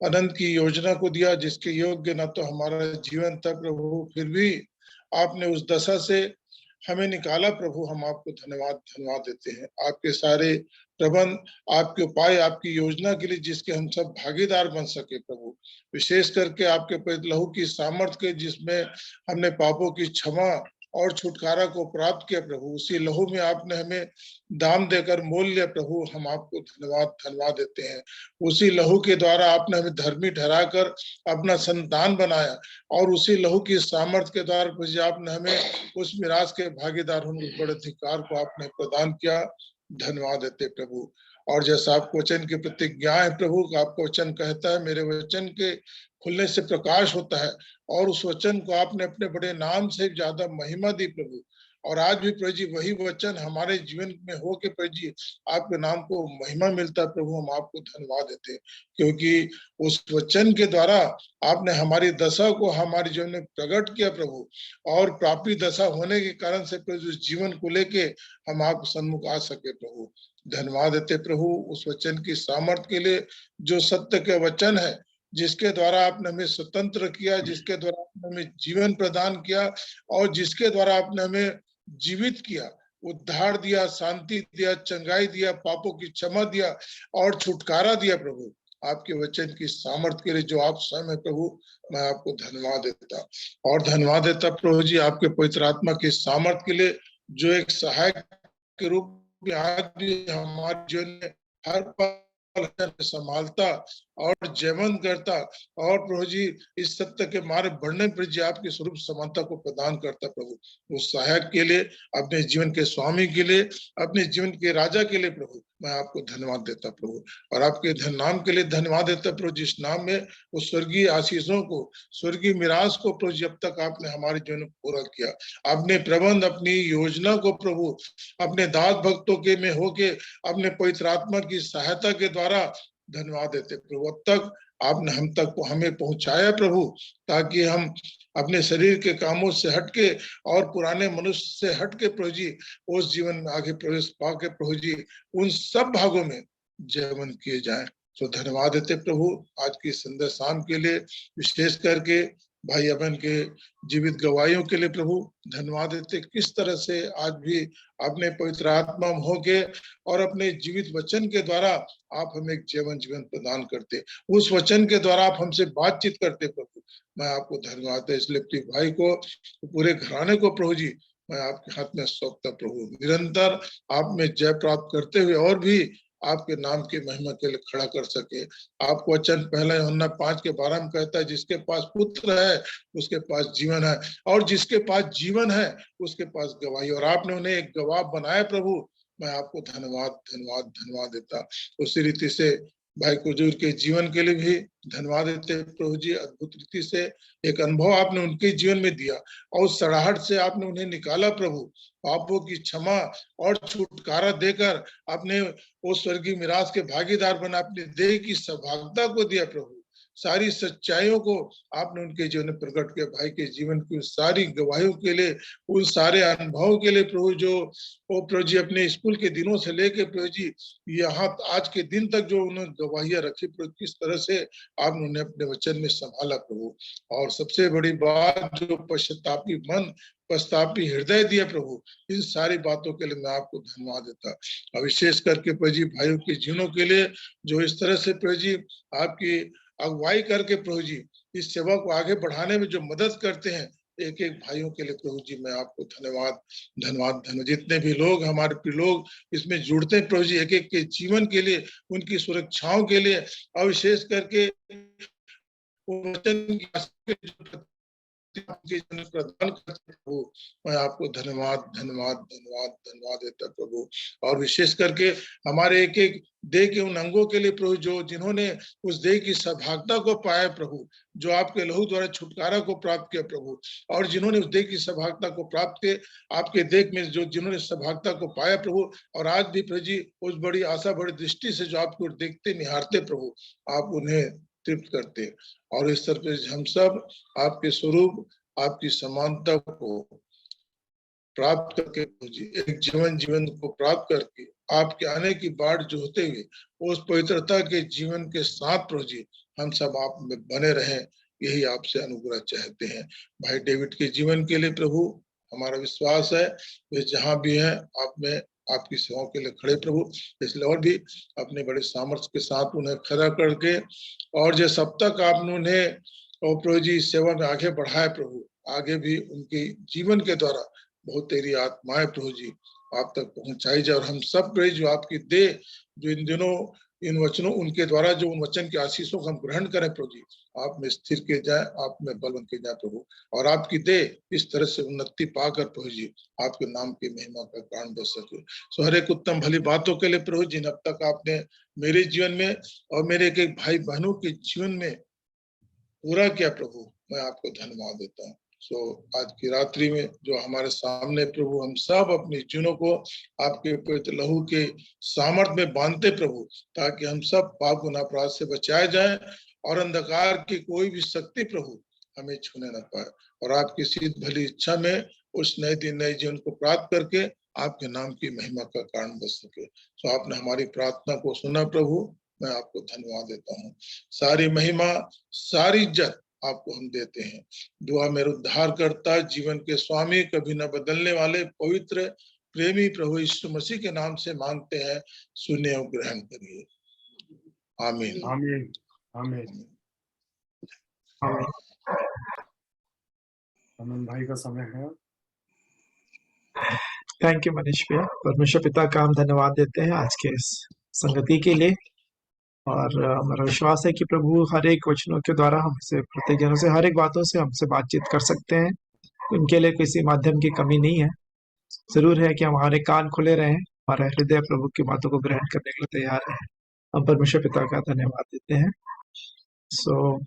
Speaker 4: अनंत की योजना को दिया, जिसके योग्य न तो हमारा जीवन था प्रभु, फिर भी आपने उस दशा से हमें निकाला प्रभु। हम आपको धन्यवाद धन्यवाद देते हैं। आपके सारे प्रबंध, आपके उपाय, आपकी योजना के लिए जिसके हम सब भागीदार बन सके प्रभु, विशेष करके आपके पवित्र लहू की सामर्थ्य के, जिसमें हमने पापों की क्षमा और छुटकारा को प्राप्त किया प्रभु, उसी लहू में आपने हमें दाम देकर मोल लिया प्रभु। हम आपको धन्यवाद धन्यवाद देते हैं। उसी लहू के द्वारा आपने हमें धर्मी ठहराकर अपना संतान बनाया, और उसी लहू की सामर्थ्य के द्वारा आपने हमें उस मिराज के भागीदार होने के बड़े अधिकार को आपने प्रदान किया। धन्यवाद देते प्रभु। और जैसा आपको वचन की प्रतिज्ञा है प्रभु, आपका वचन कहता है, मेरे वचन के खुलने से प्रकाश होता है, और उस वचन को आपने अपने बड़े नाम से ज्यादा महिमा दी प्रभु। और आज भी प्रभु जी वही वचन हमारे जीवन में हो के प्रभु जी आपके नाम को महिमा मिलता है प्रभु। हम आपको धन्यवाद देते हैं, क्योंकि उस वचन के द्वारा आपने हमारी दशा को हमारे जीवन में प्रकट किया प्रभु, और प्राप्ति दशा होने के कारण से प्रभु जीवन को लेके हम आप सन्मुख आ सके प्रभु। धन्यवाद देते प्रभु उस वचन की सामर्थ्य के लिए, जो सत्य के वचन है, जिसके द्वारा आपने हमें स्वतंत्र किया, जिसके द्वारा आपने हमें जीवन प्रदान किया, और जिसके द्वारा आपने हमें जीवित किया, उद्धार दिया, शांति दिया, चंगाई दिया, पापों की क्षमा दिया और छुटकारा दिया प्रभु। आपके वचन की सामर्थ्य के लिए जो आप स्वयं है प्रभु, मैं आपको धन्यवाद देता, और धन्यवाद देता प्रभु जी आपके पवित्र आत्मा की सामर्थ्य के लिए, जो एक सहायक के रूप में आज भी हमारे जीवन में हर पल संभालता और जीवन करता, और प्रभु जी इस सत्य के मार्ग बढ़ने पर जी आपके स्वरूप समानता को प्रदान करता प्रभु। उस सहायक के लिए, अपने जीवन के स्वामी के लिए, अपने जीवन के राजा के लिए प्रभु मैं आपको धन्यवाद देता प्रभु, और आपके नाम के लिए धन्यवाद देता प्रभु, जिस नाम में उस स्वर्गीय आशीषों को, स्वर्गीय मिराज को प्रभु जब तक आपने हमारे जीवन में पूरा किया, आपने प्रबंध, अपनी योजना को प्रभु अपने दास भक्तों के में होके अपने पवित्र आत्मा की सहायता के द्वारा धन्यवाद देते प्रभु। अब तक आपने हम तक को हमें पहुंचाया प्रभु, ताकि हम अपने शरीर के कामों से हटके और पुराने मनुष्य से हटके प्रभु जी उस जीवन में आगे प्रवेश पाके प्रभु जी उन सब भागों में जीवन किए जाए। तो धन्यवाद देते प्रभु आज की सुंदर शाम के लिए, विशेष करके भाई अमन के जीवित गवाहियों के लिए प्रभु धन्यवाद देते। किस तरह से आज भी अपने पवित्र आत्मा में होके और अपने जीवित वचन के द्वारा आप हमें एक जीवन प्रदान करते, उस वचन के द्वारा आप हमसे बातचीत करते प्रभु। मैं आपको धन्यवाद देता, इसलिए भाई को, पूरे घराने को प्रभु जी मैं आपके हाथ में सौंपता प्रभु। निरंतर आप में जय प्राप्त करते हुए और भी आपके नाम की महिमा के लिए खड़ा कर सके। आपको वचन पहला यूहन्ना 5:12 में कहता है, जिसके पास पुत्र है उसके पास जीवन है, और जिसके पास जीवन है उसके पास गवाही। और आपने उन्हें एक गवाह बनाया प्रभु, मैं आपको धन्यवाद धन्यवाद धन्यवाद देता। उसी रीति से भाई कुजूर के जीवन के लिए भी धन्यवाद देते हैं प्रभु जी। अद्भुत रीति से एक अनुभव आपने उनके जीवन में दिया, और उस सड़ाहट से आपने उन्हें निकाला प्रभु, पापों की क्षमा और छुटकारा देकर अपने वो स्वर्गीय मिरास के भागीदार बना, अपने देह की सौभाग्यता को दिया प्रभु। सारी सच्चाइयों को आपने उनके जीवन में प्रकट किया। भाई के जीवन की सारी गवाहियों के लिए, उन सारे अनुभवों के लिए प्रभु, जो वो प्रभु जी अपने स्कूल के दिनों से लेके प्रभु जी यहाँ आज के दिन तक जो उन्होंने गवाहियां रखी प्रभु, किस तरह से आपने उन्हें अपने वचन में संभाला प्रभु। और सबसे बड़ी बात, जो पश्चातापी मन, पश्चातापी हृदय दिया प्रभु, इन सारी बातों के लिए मैं आपको धन्यवाद देता। और विशेष करके प्रभु जी भाइयों के जीवनों के लिए, जो इस तरह से प्रभु जी आपकी अगुवाई करके प्रभु जी इस सेवा को आगे बढ़ाने में जो मदद करते हैं, एक एक भाइयों के लिए प्रभु जी मैं आपको धन्यवाद धन्यवाद धन्यवाद। जितने भी लोग, हमारे प्रिय लोग इसमें जुड़ते हैं प्रभु जी, एक एक के जीवन के लिए, उनकी सुरक्षाओं के लिए, और विशेष करके वचन प्रदान करते प्रभु, मैं आपको धन्यवाद धन्यवाद धन्यवाद धन्यवाद देता प्रभु। और विशेष करके हमारे एक एक देह के उन अंगों के लिए प्रभु, जो जिन्होंने उस देह की सौभाग्यता को पाया प्रभु, जो आपके लहू द्वारा छुटकारा को प्राप्त किया प्रभु, और जिन्होंने उस देह की सौभाग्यता को प्राप्त किए, आपके देह में जो जिन्होंने सौभाग्यता को पाया प्रभु, और आज भी प्रभु जी उस बड़ी आशा, बड़ी दृष्टि से जो आपको देखते निहारते प्रभु, आप उन्हें तृप्त करते। और इस तरह पे हम सब आपके स्वरूप, आपकी समानता को प्राप्त करके प्रभु जी, एक जीवन को प्राप्त करके आपके आने की बाट जोहते हुए उस पवित्रता के जीवन के साथ प्रभु जी हम सब आप में बने रहें, यही आपसे अनुग्रह चाहते हैं। भाई डेविड के जीवन के लिए प्रभु हमारा विश्वास है, वे जहां भी हैं आप में आपकी सेवाओं के लिए खड़े प्रभु, इसलिए और भी अपने बड़े सामर्थ्य के साथ उन्हें खड़ा करके, और जिस अब तक आपने उन्हें और प्रभु जी सेवा में आगे बढ़ाए प्रभु, आगे भी उनके जीवन के द्वारा बहुत तेरी आत्माएं प्रभु जी आप तक पहुंचाई जाए। और हम सब प्रभु जो आपकी दे, जो इन दिनों इन वचनों उनके द्वारा जो उन वचन के आशीषों को हम ग्रहण करें प्रभु जी, आप में स्थिर के जाए, आप में बलवंत के जाए प्रभु, और आपकी दे इस तरह से उन्नति पाकर प्रभु जी आपके नाम की महिमा का कारण बन सके। सो हर एक उत्तम भली बातों के लिए प्रभु जिन अब तक आपने मेरे जीवन में और मेरे एक एक भाई बहनों के जीवन में पूरा किया प्रभु, मैं आपको धन्यवाद देता हूँ। सो आज की रात्रि में जो हमारे सामने प्रभु, हम सब अपने जीवनों को आपके पवित्र लहू के सामर्थ्य में बांधते प्रभु, ताकि हम सब पाप गुनाह अपराध से बचाए जाएं, और अंधकार की कोई भी शक्ति प्रभु हमें छूने न पाए, और आपकी सीध भली इच्छा में उस नए दिन नए जीवन को प्राप्त करके आपके नाम की महिमा का कारण बन सके। सो आपने हमारी प्रार्थना को सुना प्रभु, मैं आपको धन्यवाद देता हूँ। सारी महिमा, सारी इज्जत आपको हम देते हैं। दुआ मेरे उद्धार करता, जीवन के स्वामी, कभी न बदलने वाले, पवित्र प्रेमी प्रभु यीशु मसीह के नाम से मांगते हैं, सुनिए और ग्रहण करिए। आमीन
Speaker 1: आमीन आमीन। अमन भाई का समय है।
Speaker 2: थैंक यू मनीष भैया। परमेश्वर पिता का हम धन्यवाद देते हैं आज के इस संगति के लिए, और हमारा विश्वास है कि प्रभु हर एक वचनों के द्वारा हमसे, प्रत्येक जनों से, हर एक बातों से हमसे बातचीत कर सकते हैं। उनके लिए किसी माध्यम की कमी नहीं है। जरूर है कि हमारे कान खुले रहें, हमारा हृदय प्रभु की बातों को ग्रहण करने के लिए तैयार है। हम परमेश्वर पिता का धन्यवाद देते हैं। सो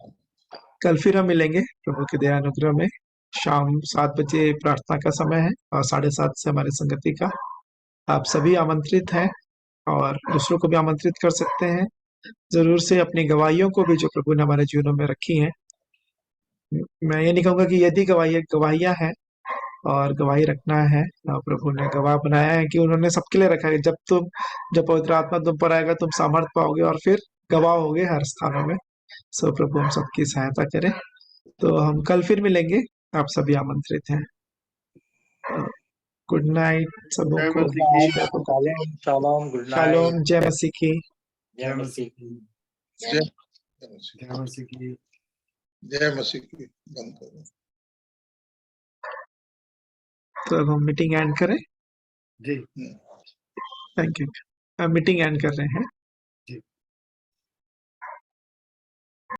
Speaker 2: कल फिर हम मिलेंगे प्रभु के दया अनुग्रह में। शाम 7 बजे प्रार्थना का समय है, और 7:30 से हमारी संगति का। आप सभी आमंत्रित हैं, और दूसरों को भी आमंत्रित कर सकते हैं। जरूर से अपनी गवाहियों को भी जो प्रभु ने हमारे जीवनों में रखी हैं, मैं ये नहीं कहूंगा कि यदि गवाहियां हैं और गवाही रखना है, प्रभु ने गवाह बनाया है कि उन्होंने सबके लिए रखा है। जब पवित्र आत्मा तुम पर आएगा, तुम सामर्थ पाओगे, और फिर गवाह होगे हर स्थानों में। सो प्रभु हम सबकी सहायता करें। तो हम कल फिर मिलेंगे, आप सभी आमंत्रित हैं। गुड नाइट सबों को।
Speaker 3: शालोम, गुड नाइट,
Speaker 2: शालोम, जय मसीह की।
Speaker 3: जय मसीह की।
Speaker 1: जय मसीह की।
Speaker 4: जय मसीह की। बंद करो।
Speaker 2: तो अब हम मीटिंग एंड करें।
Speaker 1: जी
Speaker 2: थैंक यू। मीटिंग एंड कर रहे हैं।